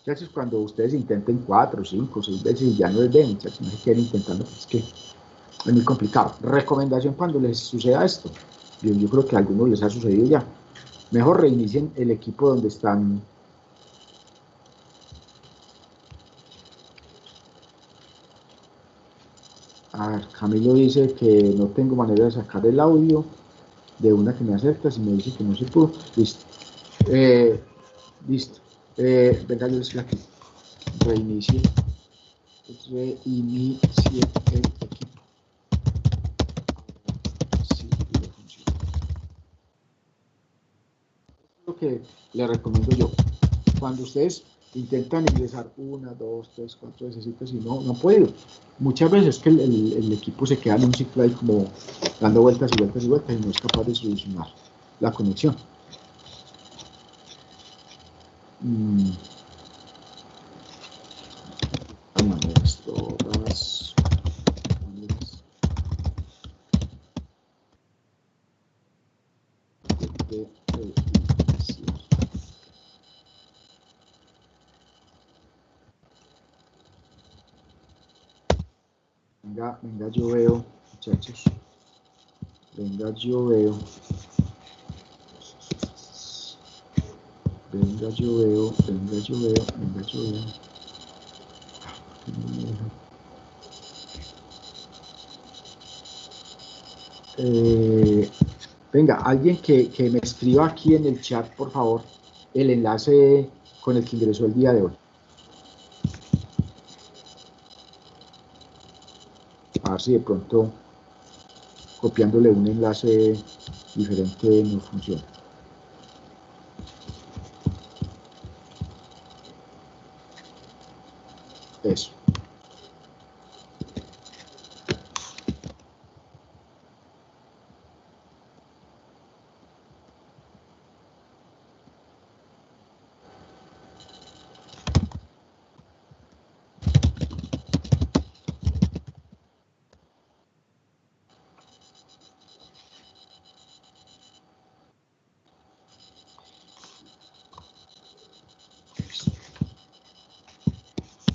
Muchachos, cuando ustedes intenten 4, 5, 6 veces y ya no les ven, muchachos, no se queden intentando, es que es muy complicado. Recomendación cuando les suceda esto. Yo creo que a algunos les ha sucedido ya. Mejor reinicien el equipo donde están. A ver, Camilo dice que no tengo manera de sacar el audio de una que me aceptas y me dice que no se pudo. Listo. Listo. Venga, yo les aquí. Reinicie el equipo. Sí, funciona. Es lo que le recomiendo yo. Cuando ustedes intentan ingresar 1, 2, 3, 4 veces y no han podido. Muchas veces que el equipo se queda en un ciclo ahí como dando vueltas y vueltas y vueltas y no es capaz de solucionar la conexión. Maneras, todas maneras de reiniciar. Venga, yo veo, muchachos. Venga, yo veo. Venga, yo veo. Venga, alguien que me escriba aquí en el chat, por favor, el enlace con el que ingresó el día de hoy. A ver si de pronto copiándole un enlace diferente no funciona. Eso.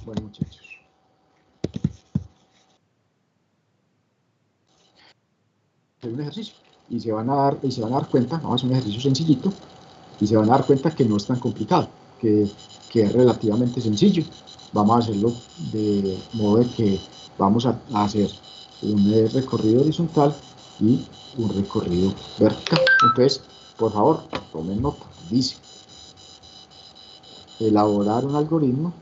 Bueno, muchachos. Hacer un ejercicio y se van a dar cuenta, vamos a hacer un ejercicio sencillito y se van a dar cuenta que no es tan complicado, que es relativamente sencillo. Vamos a hacerlo de modo de que vamos a hacer un recorrido horizontal y un recorrido vertical. Entonces, por favor, tomen nota. Dice, elaborar un algoritmo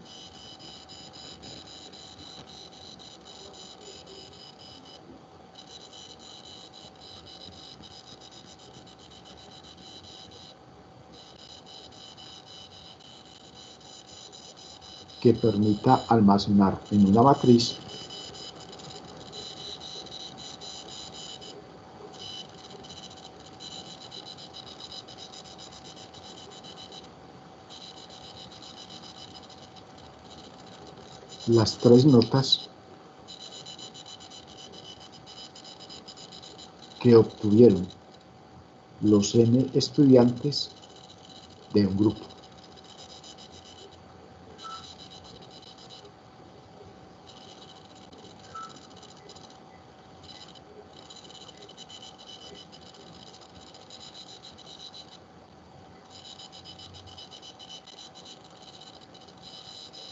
que permita almacenar en una matriz las 3 notas que obtuvieron los n estudiantes de un grupo.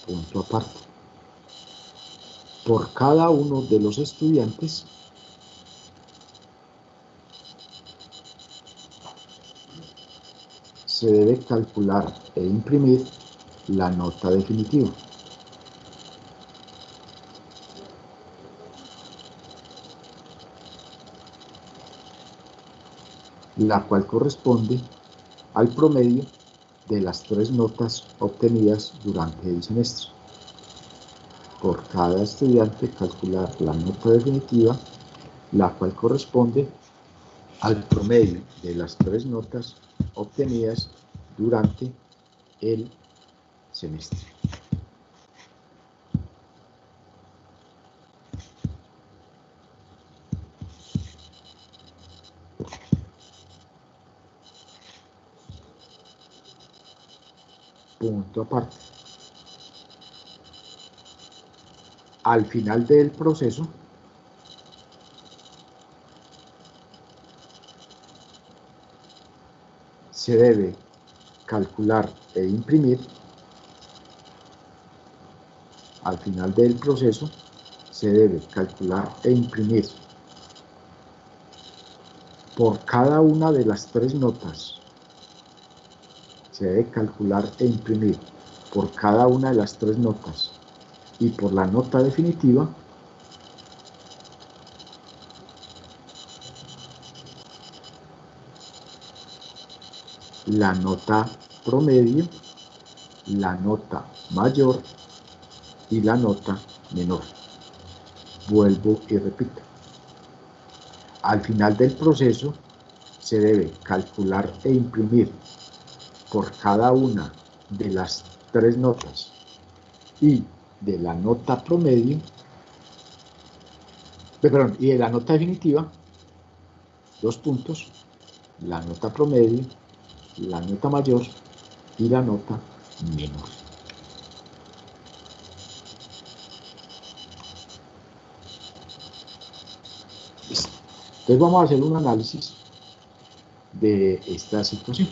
Punto aparte. Por cada uno de los estudiantes se debe calcular e imprimir la nota definitiva, la cual corresponde al promedio de las 3 notas obtenidas durante el semestre. Por cada estudiante calcular la nota definitiva, la cual corresponde al promedio de las 3 notas obtenidas durante el semestre. Punto aparte. Al final del proceso, se debe calcular e imprimir, al final del proceso, se debe calcular e imprimir por cada una de las 3 notas, se debe calcular e imprimir por cada una de las 3 notas y por la nota definitiva la nota promedio, la nota mayor y la nota menor. Vuelvo y repito. Al final del proceso se debe calcular e imprimir por cada una de las 3 notas y de la nota promedio, y de la nota definitiva, 2 puntos, la nota promedio, la nota mayor y la nota menor. Listo. Entonces vamos a hacer un análisis de esta situación.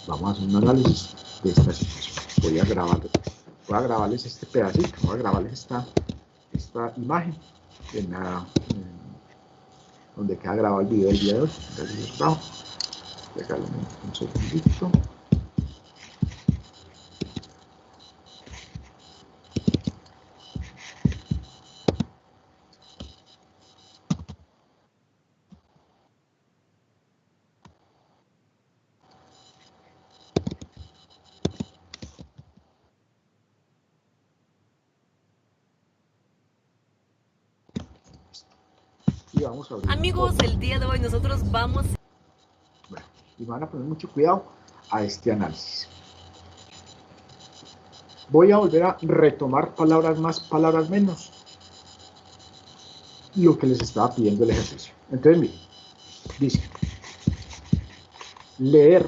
Vamos a hacer un análisis de esta situación. Voy a grabarles este pedacito, voy a grabarles esta imagen donde queda grabado el video del día de hoy. Regálame un segundito. Y vamos a abrir. Amigos, el día de hoy nosotros vamos... Bueno, y van a poner mucho cuidado a este análisis. Voy a volver a retomar palabras más, palabras menos, lo que les estaba pidiendo el ejercicio. Entonces, miren, dice, leer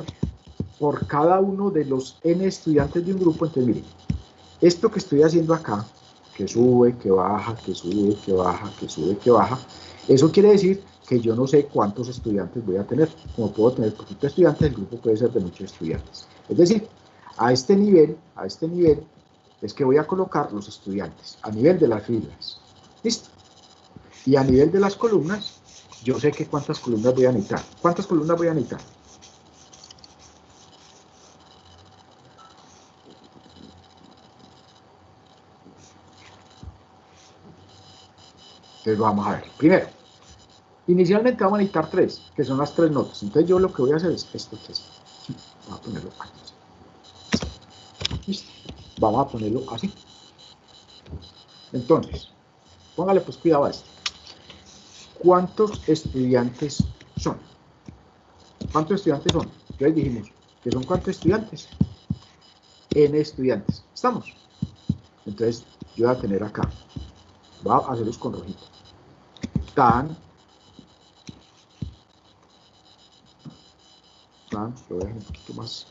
por cada uno de los n estudiantes de un grupo. Entonces, miren, esto que estoy haciendo acá, que sube, que baja, que sube, que baja, que sube, que baja, eso quiere decir que yo no sé cuántos estudiantes voy a tener. Como puedo tener poquitos estudiantes, el grupo puede ser de muchos estudiantes. Es decir, A este nivel, es que voy a colocar los estudiantes, a nivel de las filas. ¿Listo? Y a nivel de las columnas, yo sé que cuántas columnas voy a necesitar. ¿Cuántas columnas voy a necesitar? Entonces vamos a ver. Primero, inicialmente vamos a necesitar 3, que son las 3 notas. Entonces yo lo que voy a hacer es esto que es. Vamos a ponerlo aquí. Listo. Vamos a ponerlo así. Entonces, póngale pues cuidado a esto. ¿Cuántos estudiantes son? ¿Cuántos estudiantes son? Entonces dijimos que son ¿cuántos estudiantes? N estudiantes. ¿Estamos? Entonces yo voy a tener acá. Voy a hacerlos con rojito. Lo voy a dejar un poquito más.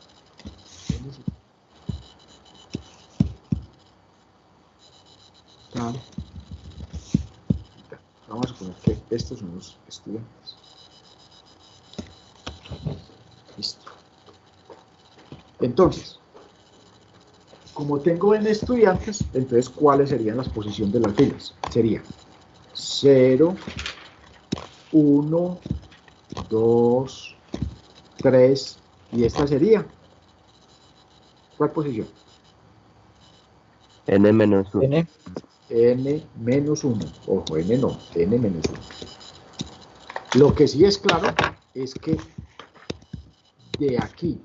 Vamos a suponer que estos son los estudiantes. Listo. Entonces, como tengo n estudiantes, entonces ¿cuáles serían las posiciones de las filas? Sería 0, 1, 2, 3, y esta sería, ¿cuál posición? N menos 1. N. N menos 1, ojo, N no, N menos 1. Lo que sí es claro es que de aquí,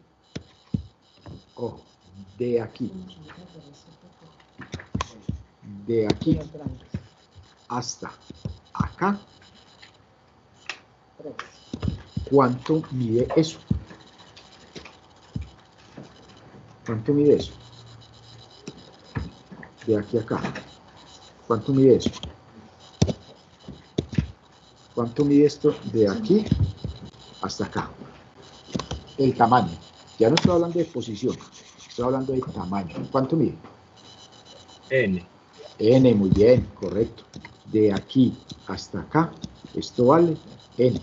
ojo, de aquí hasta acá, ¿cuánto mide eso? ¿Cuánto mide eso? De aquí a acá. ¿Cuánto mide eso? ¿Cuánto mide esto de aquí hasta acá? El tamaño. Ya no estoy hablando de posición, estoy hablando de tamaño. ¿Cuánto mide? N. N, muy bien, correcto. De aquí hasta acá, esto vale N.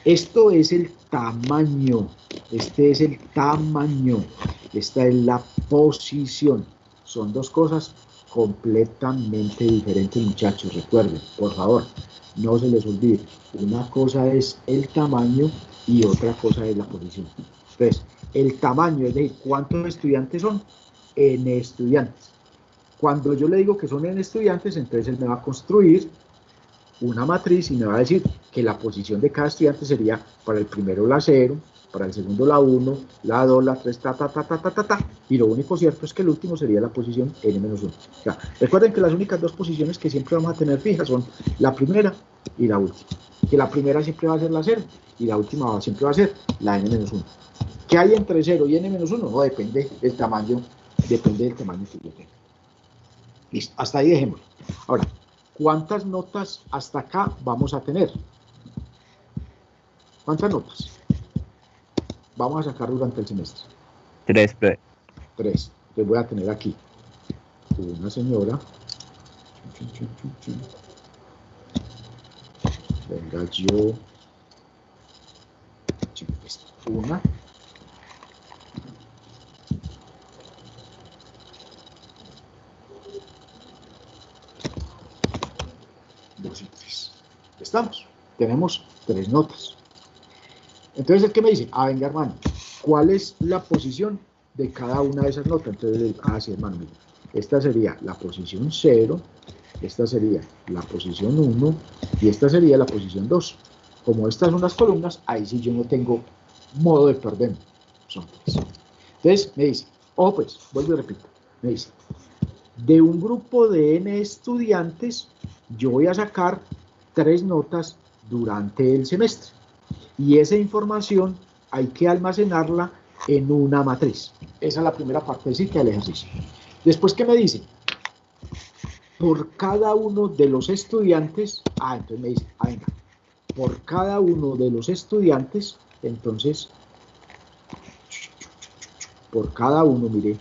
Esto es el tamaño. Este es el tamaño. Esta es la posición. Son dos cosas completamente diferentes, muchachos. Recuerden, por favor, no se les olvide. Una cosa es el tamaño y otra cosa es la posición. Entonces, el tamaño es decir, ¿cuántos estudiantes son? N estudiantes. Cuando yo le digo que son N estudiantes, entonces él me va a construir una matriz y me va a decir que la posición de cada estudiante sería para el primero la 0, para el segundo la 1, la 2, la 3, y lo único cierto es que el último sería la posición N-1. O sea, recuerden que las únicas dos posiciones que siempre vamos a tener fijas son la primera y la última. Que la primera siempre va a ser la 0 y la última siempre va a ser la N-1. ¿Qué hay entre 0 y N-1? No, depende del tamaño que yo tenga. Listo, hasta ahí dejémoslo. Ahora, ¿cuántas notas hasta acá vamos a tener? ¿Cuántas notas vamos a sacar durante el semestre? 3. 3. Entonces voy a tener aquí una señora. Venga, yo. Una. Dos y 3. ¿Estamos? Tenemos 3 notas. Entonces, ¿el que me dice? Ah, venga, hermano, ¿cuál es la posición de cada una de esas notas? Entonces, le digo, ah, sí, hermano, mira, esta sería la posición 0, esta sería la posición 1 y esta sería la posición 2. Como estas son las columnas, ahí sí yo no tengo modo de perder. Son 3. Entonces, me dice, ojo pues, vuelvo y repito, me dice, de un grupo de N estudiantes, yo voy a sacar 3 notas durante el semestre. Y esa información hay que almacenarla en una matriz. Esa es la primera partecita del ejercicio. Después, ¿qué me dice? Por cada uno de los estudiantes, entonces me dice, venga, por cada uno de los estudiantes, entonces, por cada uno de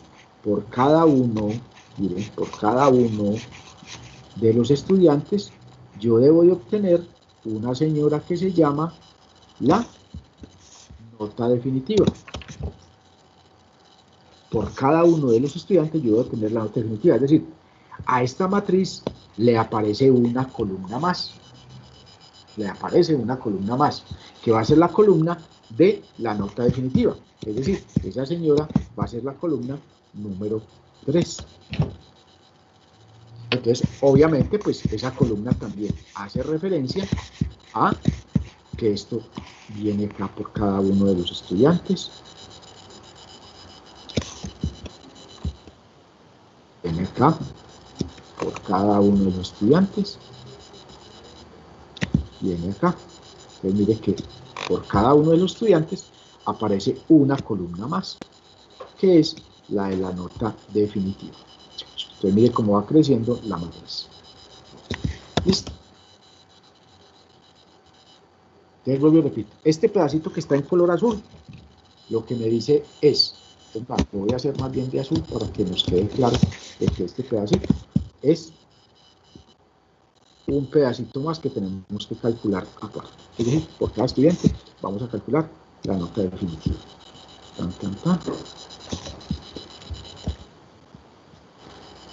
los estudiantes, yo debo de obtener una señora que se llama la nota definitiva. por cada uno de los estudiantes yo debo tener la nota definitiva. Es decir, a esta matriz le aparece una columna más. Le aparece una columna más, que va a ser la columna de la nota definitiva. Es decir, esa señora va a ser la columna número 3. Entonces, obviamente, pues esa columna también hace referencia a que esto viene acá por cada uno de los estudiantes. Viene acá por cada uno de los estudiantes. Viene acá. Entonces, mire que por cada uno de los estudiantes aparece una columna más, que es la de la nota definitiva. Entonces, mire cómo va creciendo la matriz. ¿Listo? Entonces, vuelvo y repito. Este pedacito que está en color azul, lo que me dice es, lo voy a hacer más bien de azul para que nos quede claro de que este pedacito es un pedacito más que tenemos que calcular aparte. Es decir, por cada estudiante vamos a calcular la nota definitiva. Tan, tan, tan.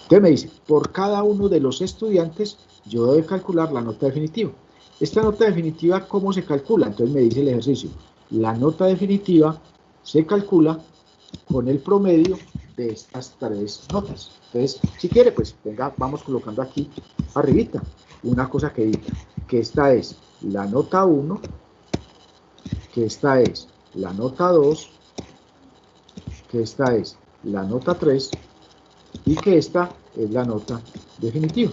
Entonces me dice, por cada uno de los estudiantes yo debo calcular la nota definitiva. Esta nota definitiva, ¿cómo se calcula? Entonces me dice el ejercicio, la nota definitiva se calcula con el promedio de estas 3 notas. Entonces, si quiere, pues venga, vamos colocando aquí arribita una cosa que diga que esta es la nota 1, que esta es la nota 2, que esta es la nota 3 y que esta es la nota definitiva.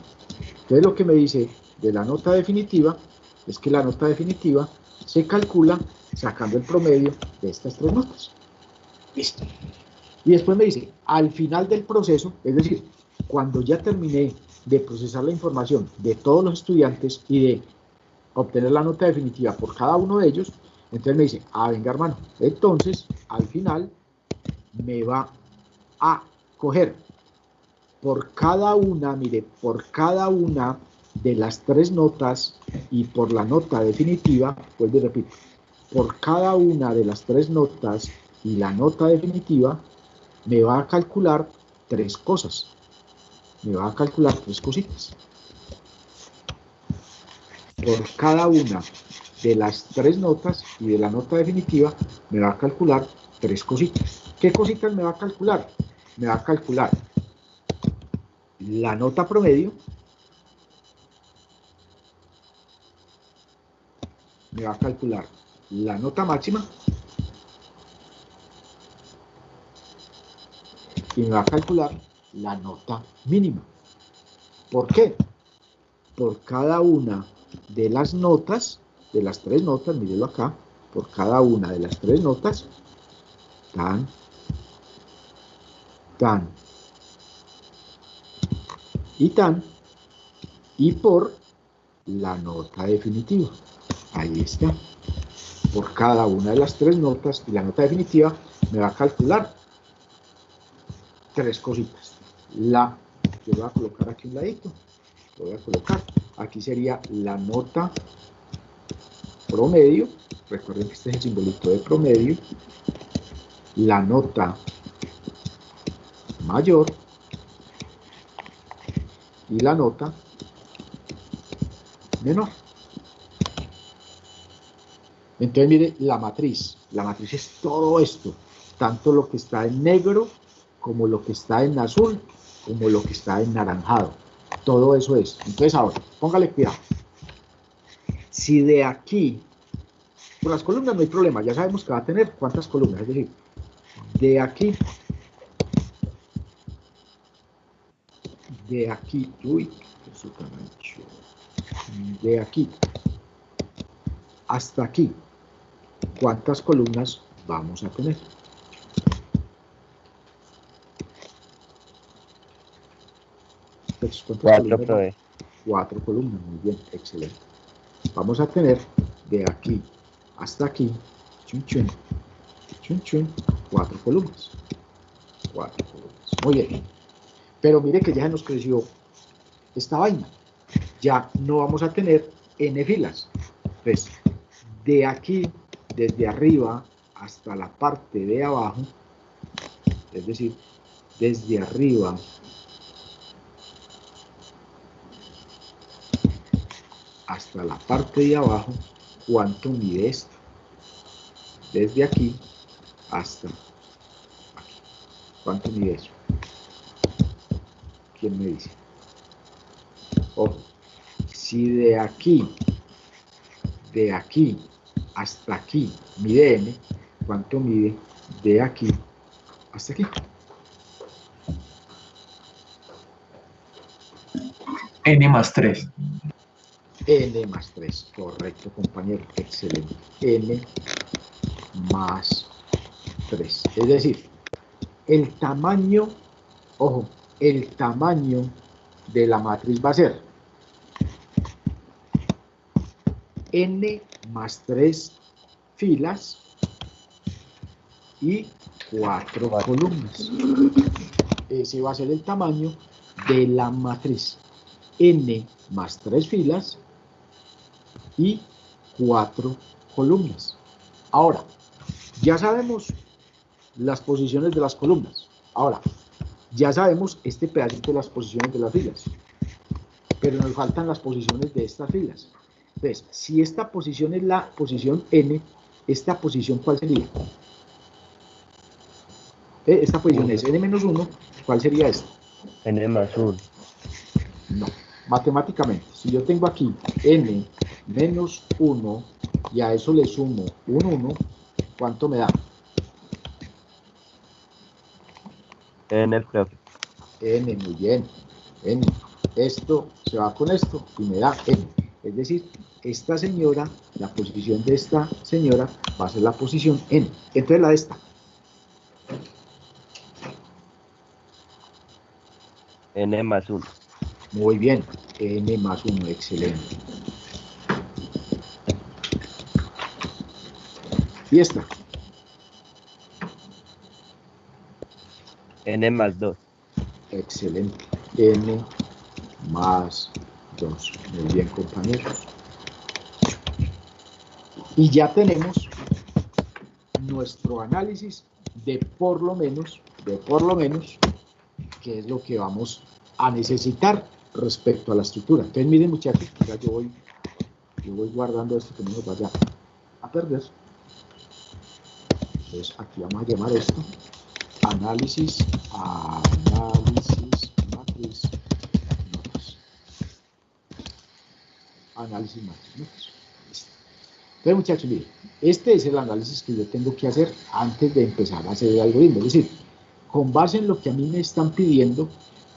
Entonces lo que me dice de la nota definitiva es que la nota definitiva se calcula sacando el promedio de estas 3 notas. Listo. Y después me dice, al final del proceso, es decir, cuando ya terminé de procesar la información de todos los estudiantes y de obtener la nota definitiva por cada uno de ellos, entonces me dice, venga hermano, entonces al final me va a coger por cada una, mire, por cada una de las 3 notas y por la nota definitiva, vuelvo y repito, por cada una de las 3 notas y la nota definitiva, me va a calcular 3 cosas. Me va a calcular 3 cositas. Por cada una de las 3 notas y de la nota definitiva, me va a calcular 3 cositas. ¿Qué cositas me va a calcular? Me va a calcular la nota promedio, me va a calcular la nota máxima y me va a calcular la nota mínima. ¿Por qué? Por cada una de las notas, de las 3 notas, mírenlo acá, por cada una de las 3 notas, tan, tan y tan, y por la nota definitiva. Ahí está. Por cada una de las 3 notas y la nota definitiva me va a calcular 3 cositas. Yo voy a colocar aquí un ladito. Lo voy a colocar. Aquí sería la nota promedio. Recuerden que este es el simbolito de promedio. La nota mayor. Y la nota menor. Entonces, mire, la matriz es todo esto, tanto lo que está en negro, como lo que está en azul, como lo que está en naranjado. Todo eso es. Entonces, ahora, póngale cuidado. Si de aquí, por las columnas no hay problema, ya sabemos que va a tener cuántas columnas, es decir, de aquí, uy, eso tan ancho, de aquí hasta aquí, ¿cuántas columnas vamos a tener? Pues, 4, profe. 4 columnas, muy bien, excelente. Vamos a tener de aquí hasta aquí, chun, chun, chun, chun, 4 columnas. 4 columnas, muy bien. Pero mire que ya se nos creció esta vaina. Ya no vamos a tener n filas. Pues, de aquí, desde arriba hasta la parte de abajo, Es decir, desde arriba hasta la parte de abajo, ¿cuánto mide esto? Desde aquí hasta aquí. ¿Cuánto mide eso? ¿Quién me dice? Ojo, si de aquí hasta aquí mide n, ¿cuánto mide de aquí hasta aquí? N más 3. N más 3, correcto, compañero, excelente. N más 3. Es decir, el tamaño, ojo, el tamaño de la matriz va a ser N más 3 filas y 4 columnas. Ese va a ser el tamaño de la matriz. N más 3 filas y 4 columnas. Ahora, ya sabemos las posiciones de las columnas. Ahora, ya sabemos este pedacito de las posiciones de las filas. Pero nos faltan las posiciones de estas filas. Entonces, si esta posición es la posición N, ¿esta posición cuál sería? Esta posición es N-1, ¿cuál sería esta? N más 1. No, matemáticamente, si yo tengo aquí N menos 1 y a eso le sumo un 1, ¿cuánto me da? N, profe. N, muy bien. N. Esto se va con esto y me da N. Es decir, esta señora, la posición de esta señora va a ser la posición N. Entonces la de esta. N más 1. Muy bien. N más 1, excelente. Y esta. N más 2. Excelente. N más 2. Muy bien, compañeros. Y ya tenemos nuestro análisis de por lo menos, qué es lo que vamos a necesitar respecto a la estructura. Entonces, miren, muchachos, ya yo voy guardando esto que no nos vaya a perder. Entonces, aquí vamos a llamar esto análisis matriz notas. Análisis matriz notas. Entonces, muchachos, miren, este es el análisis que yo tengo que hacer antes de empezar a hacer el algoritmo. Es decir, con base en lo que a mí me están pidiendo,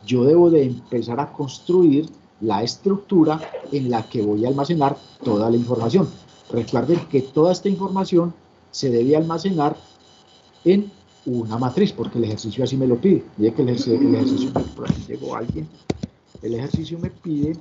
yo debo de empezar a construir la estructura en la que voy a almacenar toda la información. Recuerden que toda esta información se debe almacenar en una matriz, porque el ejercicio así me lo pide. Mire que el ejercicio, por aquí llegó alguien, el ejercicio me pide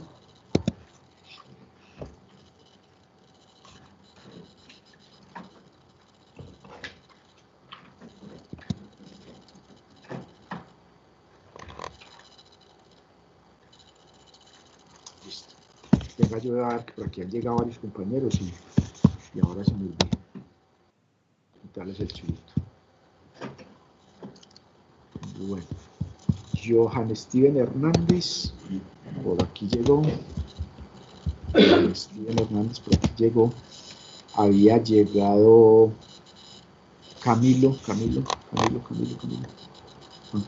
venga, yo voy a ver que por aquí han llegado varios compañeros y ahora se me olvida quitarles el chivito. Bueno, Johan Steven Hernández por aquí llegó. Steven Hernández por aquí llegó. Había llegado Camilo. Juan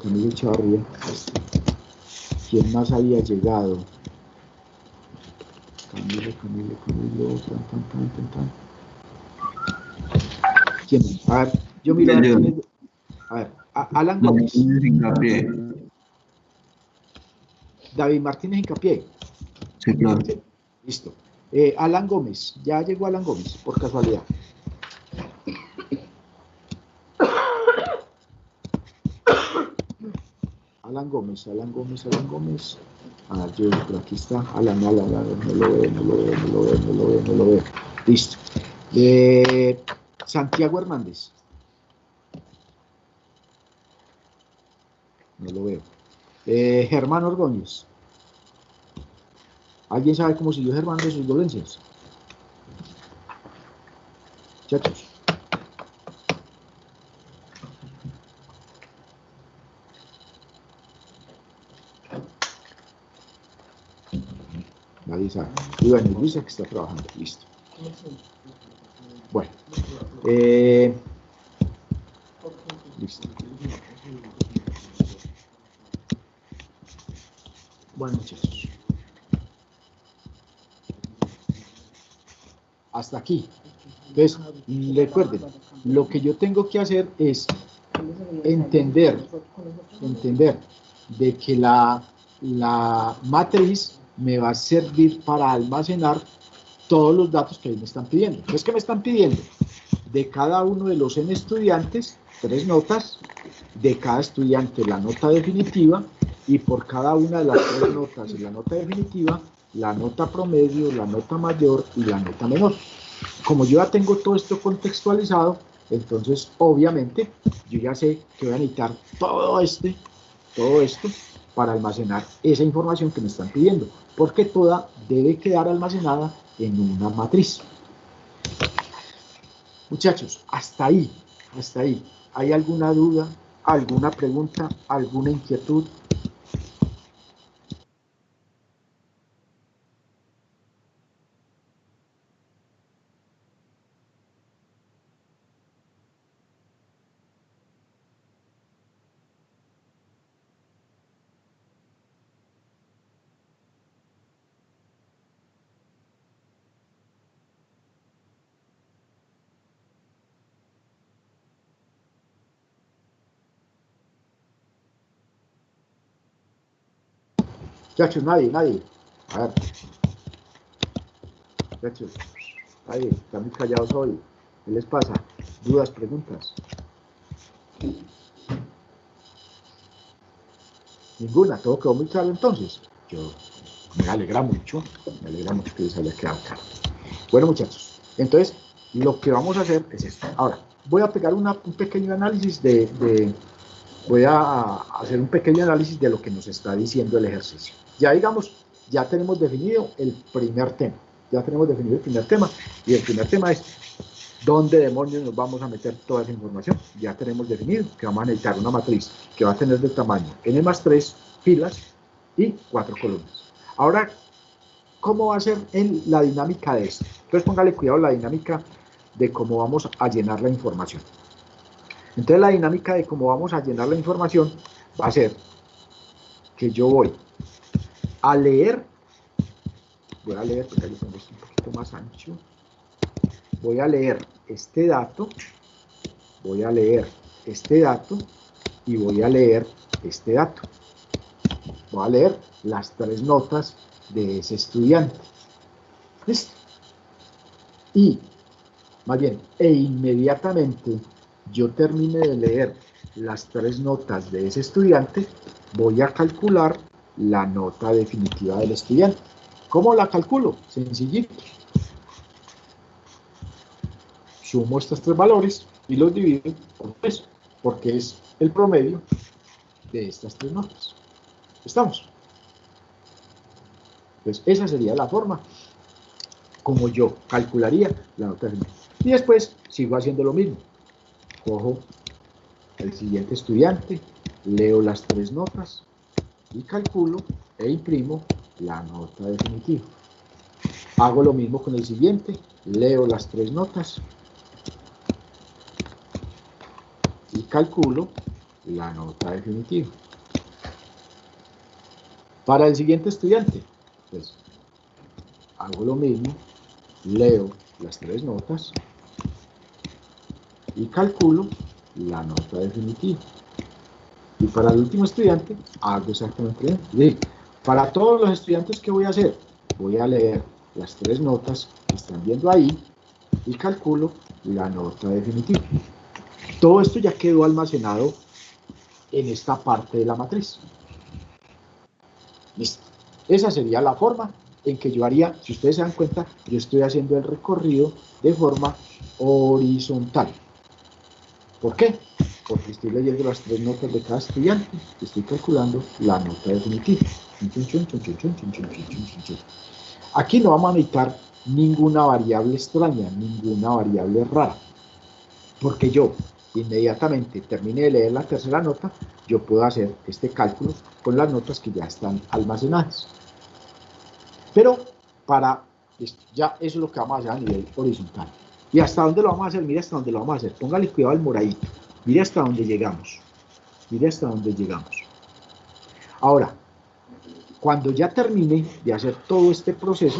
Camilo Chavarría. ¿Quién más había llegado? Camilo, ¿Quién? A ver, yo miro a ver, Alan Gómez. David Martínez Hincapié. Sí, claro. Listo. Alan Gómez, ya llegó Alan Gómez, por casualidad. Alan Gómez. A ver, yo por aquí está. Alan, no lo veo. Listo. Santiago Hernández. No lo veo. Germán Ordóñez. ¿Alguien sabe cómo siguió Germán de sus dolencias? Muchachos. ahí está Iván y Luisa que está trabajando, listo. Bueno, listo. Bueno, muchachos, hasta aquí. Entonces, recuerden, lo que yo tengo que hacer es entender de que la matriz me va a servir para almacenar todos los datos que ahí me están pidiendo. Entonces, ¿qué me están pidiendo? De cada uno de los N estudiantes, 3 notas, de cada estudiante la nota definitiva, y por cada una de las 3 notas y la nota definitiva, la nota promedio, la nota mayor y la nota menor. Como yo ya tengo todo esto contextualizado, entonces obviamente yo ya sé que voy a necesitar todo esto para almacenar esa información que me están pidiendo, porque toda debe quedar almacenada en una matriz. Muchachos, hasta ahí. ¿Hay alguna duda, alguna pregunta, alguna inquietud? Muchachos, nadie. A ver. Muchachos, nadie, están muy callados hoy. ¿Qué les pasa? ¿Dudas, preguntas? Ninguna, todo quedó muy claro entonces. Me alegra mucho que les haya quedado claro. Bueno, muchachos, entonces lo que vamos a hacer es esto. Ahora, voy a pegar un pequeño análisis voy a hacer un pequeño análisis de lo que nos está diciendo el ejercicio. Ya digamos, ya tenemos definido el primer tema. Y el primer tema es ¿dónde demonios nos vamos a meter toda esa información? Ya tenemos definido que vamos a necesitar una matriz que va a tener de tamaño n+3 filas y 4 columnas. Ahora, ¿cómo va a ser la dinámica de esto? Entonces, póngale cuidado la dinámica de cómo vamos a llenar la información. Entonces, la dinámica de cómo vamos a llenar la información va a ser que yo voy a leer, porque yo tengo esto un poquito más ancho, voy a leer este dato, y voy a leer este dato. Voy a leer las 3 notas de ese estudiante. ¿Listo? Y, más bien, inmediatamente yo termine de leer las 3 notas de ese estudiante, voy a calcular la nota definitiva del estudiante. ¿Cómo la calculo? Sencillito. Sumo estos 3 valores y los divido por 3, porque es el promedio de estas 3 notas. ¿Estamos? Pues esa sería la forma como yo calcularía la nota definitiva. Y después sigo haciendo lo mismo. Cojo el siguiente estudiante, leo las 3 notas y calculo e imprimo la nota definitiva. Hago lo mismo con el siguiente, leo las 3 notas y calculo la nota definitiva. Para el siguiente estudiante, pues, hago lo mismo, leo las 3 notas y calculo la nota definitiva. Y para el último estudiante, hago exactamente lo mismo. Para todos los estudiantes, ¿qué voy a hacer? Voy a leer las 3 notas que están viendo ahí y calculo la nota definitiva. Todo esto ya quedó almacenado en esta parte de la matriz. Listo. Esa sería la forma en que yo haría, si ustedes se dan cuenta, yo estoy haciendo el recorrido de forma horizontal. ¿Por qué? Porque estoy leyendo las 3 notas de cada estudiante y estoy calculando la nota definitiva. Aquí no vamos a necesitar ninguna variable extraña, ninguna variable rara, porque yo inmediatamente termine de leer la tercera nota, yo puedo hacer este cálculo con las notas que ya están almacenadas. Pero para, ya eso es lo que vamos a hacer a nivel horizontal. ¿Y hasta dónde lo vamos a hacer? Mire hasta dónde lo vamos a hacer. Póngale cuidado al moradito. Mire hasta dónde llegamos. Mire hasta dónde llegamos. Ahora, cuando ya termine de hacer todo este proceso,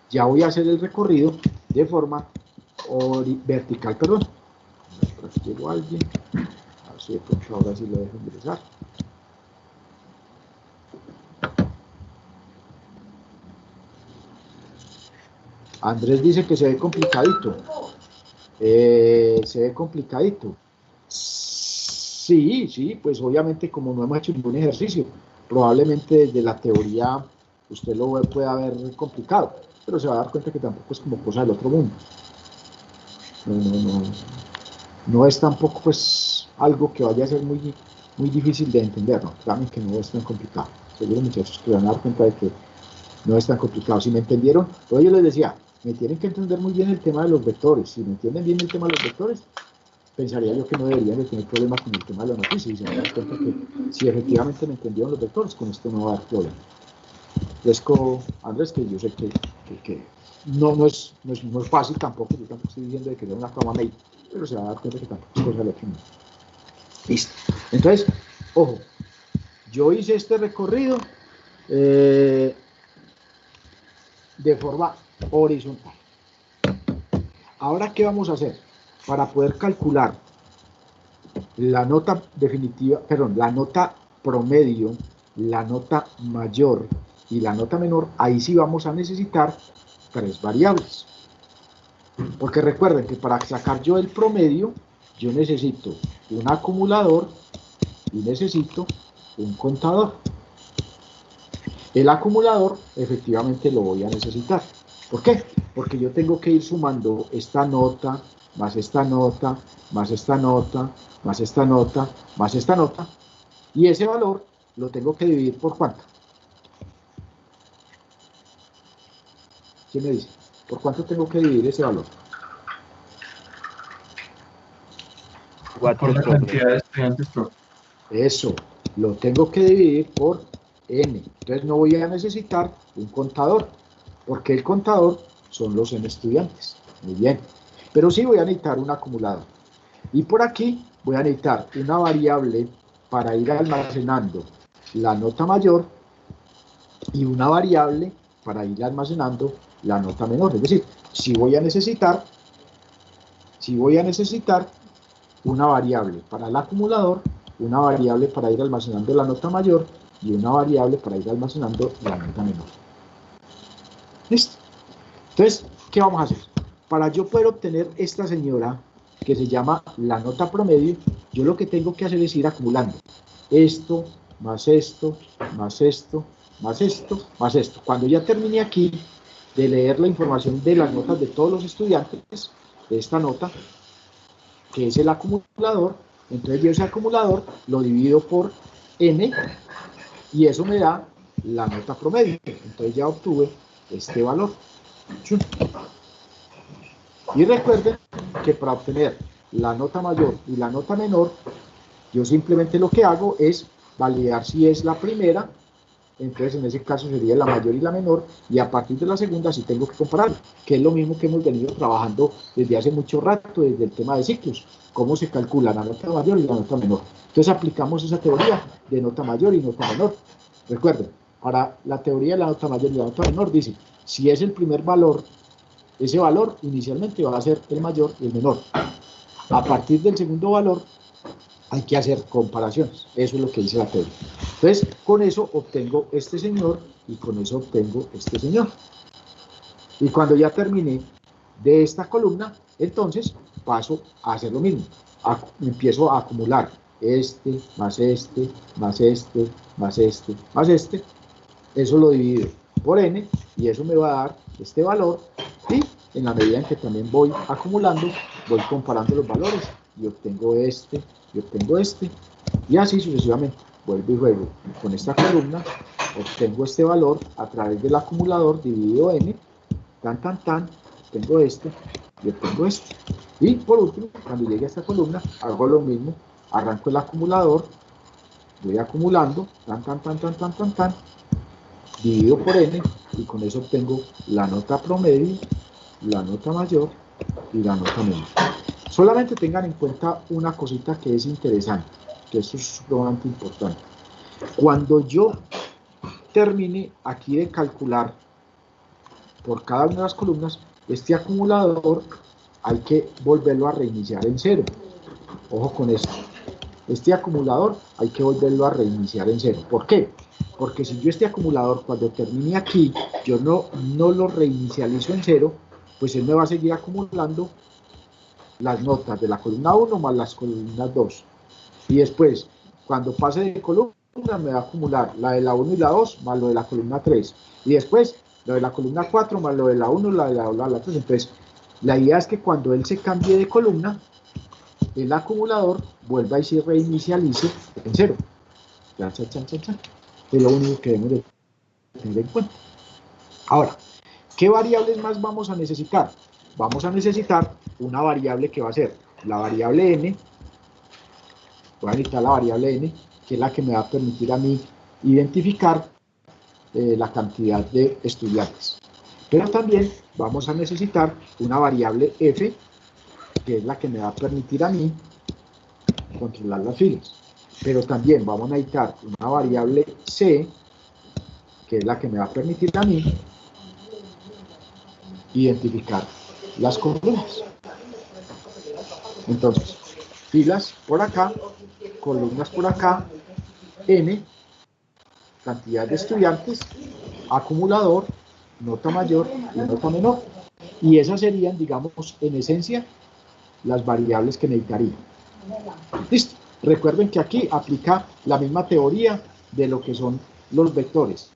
ya voy a hacer el recorrido de forma vertical, perdón. Por aquí llegó alguien. A ver si de pronto ahora sí lo dejo ingresar. Andrés dice que se ve complicadito. Se ve complicadito. Sí, sí, pues obviamente como no hemos hecho ningún ejercicio, probablemente desde la teoría usted lo pueda ver complicado, pero se va a dar cuenta que tampoco es como cosa del otro mundo. No es tampoco pues algo que vaya a ser muy difícil de entender, no, también que no es tan complicado. Seguro muchachos que van a dar cuenta de que no es tan complicado. Si me entendieron, pues yo les decía, me tienen que entender muy bien el tema de los vectores. Si me entienden bien el tema de los vectores, pensaría yo que no deberían de tener problemas con el tema de la noticia, y se van a dar cuenta que si efectivamente me entendieron los vectores, con esto no va a dar problema. Lesco, Andrés, que yo sé que no es fácil tampoco, yo tampoco estoy diciendo de que sea una cama mail, pero se va a dar cuenta que tampoco es cosa de otro mundo. Listo. Entonces, ojo, yo hice este recorrido de forma horizontal. Ahora, ¿qué vamos a hacer? Para poder calcular la nota definitiva, perdón, la nota promedio, la nota mayor y la nota menor, ahí sí vamos a necesitar 3 variables. Porque recuerden que para sacar yo el promedio, yo necesito un acumulador y necesito un contador. El acumulador efectivamente lo voy a necesitar. ¿Por qué? Porque yo tengo que ir sumando esta nota, más esta nota, más esta nota, más esta nota, más esta nota, y ese valor lo tengo que dividir por ¿cuánto? ¿Quién me dice? ¿Por cuánto tengo que dividir ese valor? Por la cantidad de estudiantes, profe. Eso, lo tengo que dividir por n. Entonces no voy a necesitar un contador, porque el contador son los n estudiantes. Muy bien. Pero sí voy a necesitar un acumulador. Y por aquí voy a necesitar una variable para ir almacenando la nota mayor y una variable para ir almacenando la nota menor. Es decir, si voy a necesitar una variable para el acumulador, una variable para ir almacenando la nota mayor y una variable para ir almacenando la nota menor. ¿Listo? Entonces, ¿qué vamos a hacer? Para yo poder obtener esta señora que se llama la nota promedio, yo lo que tengo que hacer es ir acumulando esto, más esto, más esto, más esto, más esto. Cuando ya termine aquí de leer la información de las notas de todos los estudiantes, de esta nota, que es el acumulador, entonces yo ese acumulador lo divido por n y eso me da la nota promedio. Entonces ya obtuve este valor. Y recuerden que para obtener la nota mayor y la nota menor, yo simplemente lo que hago es validar si es la primera, entonces en ese caso sería la mayor y la menor, y a partir de la segunda sí tengo que comparar, que es lo mismo que hemos venido trabajando desde hace mucho rato, desde el tema de ciclos, cómo se calcula la nota mayor y la nota menor. Entonces aplicamos esa teoría de nota mayor y nota menor. Recuerden, para la teoría de la nota mayor y la nota menor dice, si es el primer valor, ese valor inicialmente va a ser el mayor y el menor. A partir del segundo valor hay que hacer comparaciones. Eso es lo que dice la teoría. Entonces, con eso obtengo este señor y con eso obtengo este señor. Y cuando ya terminé de esta columna, entonces paso a hacer lo mismo. Empiezo a acumular este, más este, más este, más este, más este. Eso lo divido por n y eso me va a dar este valor, y en la medida en que también voy acumulando, voy comparando los valores y obtengo este, y así sucesivamente. Vuelvo y juego con esta columna, obtengo este valor a través del acumulador dividido n, obtengo este y obtengo este. Y por último, cuando llegue a esta columna, hago lo mismo, arranco el acumulador, voy acumulando, divido por n, y con eso obtengo la nota promedio, la nota mayor y la nota menor. Solamente tengan en cuenta una cosita que es interesante, que esto es sumamente importante. Cuando yo termine aquí de calcular por cada una de las columnas, este acumulador hay que volverlo a reiniciar en cero. Ojo con esto. Este acumulador hay que volverlo a reiniciar en cero. ¿Por qué? Porque si yo este acumulador cuando termine aquí, yo no lo reinicializo en cero, pues él me va a seguir acumulando las notas de la columna 1 más las columnas 2. Y después, cuando pase de columna, me va a acumular la de la 1 y la 2 más lo de la columna 3. Y después, lo de la columna 4 más lo de la 1, la de la 2, la 3. Entonces, la idea es que cuando él se cambie de columna, el acumulador vuelva y se reinicialice en cero. Ya, cha, cha, cha, cha. Es lo único que debemos de tener en cuenta. Ahora, ¿qué variables más vamos a necesitar? Vamos a necesitar una variable que va a ser la variable n. Voy a necesitar la variable n, que es la que me va a permitir a mí identificar la cantidad de estudiantes. Pero también vamos a necesitar una variable f, que es la que me va a permitir a mí controlar las filas. Pero también vamos a necesitar una variable c, que es la que me va a permitir a mí identificar las columnas. Entonces, filas por acá, columnas por acá, n, cantidad de estudiantes, acumulador, nota mayor y nota menor. Y esas serían, digamos, en esencia, las variables que necesitaría. Listo. Recuerden que aquí aplica la misma teoría de lo que son los vectores.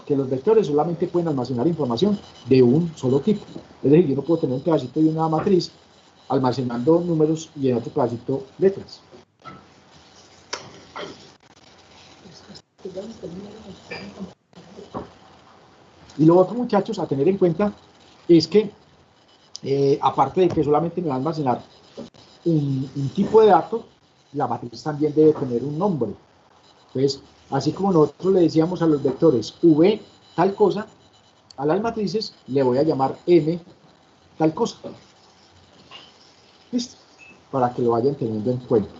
Que los vectores solamente pueden almacenar información de un solo tipo. Es decir, yo no puedo tener un pedacito de una matriz almacenando números y en otro pedacito letras. Y lo otro, muchachos, a tener en cuenta es que, aparte de que solamente me va a almacenar un tipo de dato, la matriz también debe tener un nombre. Entonces, así como nosotros le decíamos a los vectores v tal cosa, a las matrices le voy a llamar m tal cosa. ¿Listo? Para que lo vayan teniendo en cuenta.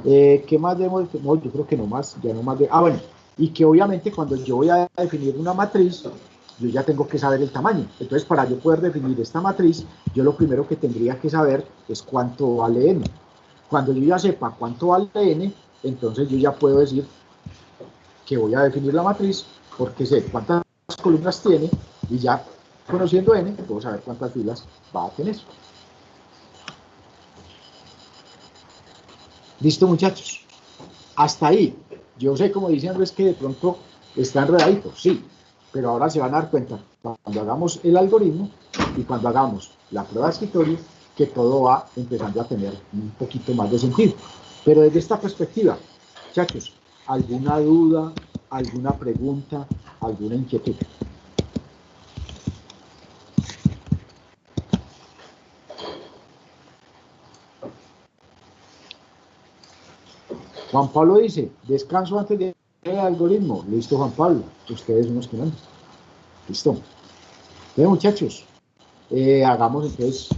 ¿Qué más debemos? No, yo creo que no más, ya no más de... Ah, bueno, y que obviamente cuando yo voy a definir una matriz, yo ya tengo que saber el tamaño. Entonces, para yo poder definir esta matriz, yo lo primero que tendría que saber es cuánto vale n. Cuando yo ya sepa cuánto vale n, entonces yo ya puedo decir que voy a definir la matriz porque sé cuántas columnas tiene y ya conociendo n, puedo saber cuántas filas va a tener. Listo, muchachos. Hasta ahí. Yo sé, como dice Andrés, que de pronto está enredadito, sí, pero ahora se van a dar cuenta cuando hagamos el algoritmo y cuando hagamos la prueba de escritorio que todo va empezando a tener un poquito más de sentido. Pero desde esta perspectiva, muchachos, ¿alguna duda, alguna pregunta, alguna inquietud? Juan Pablo dice, descanso antes de el algoritmo. Listo, Juan Pablo, ustedes son los que mandan. Listo. Bien, muchachos, hagamos entonces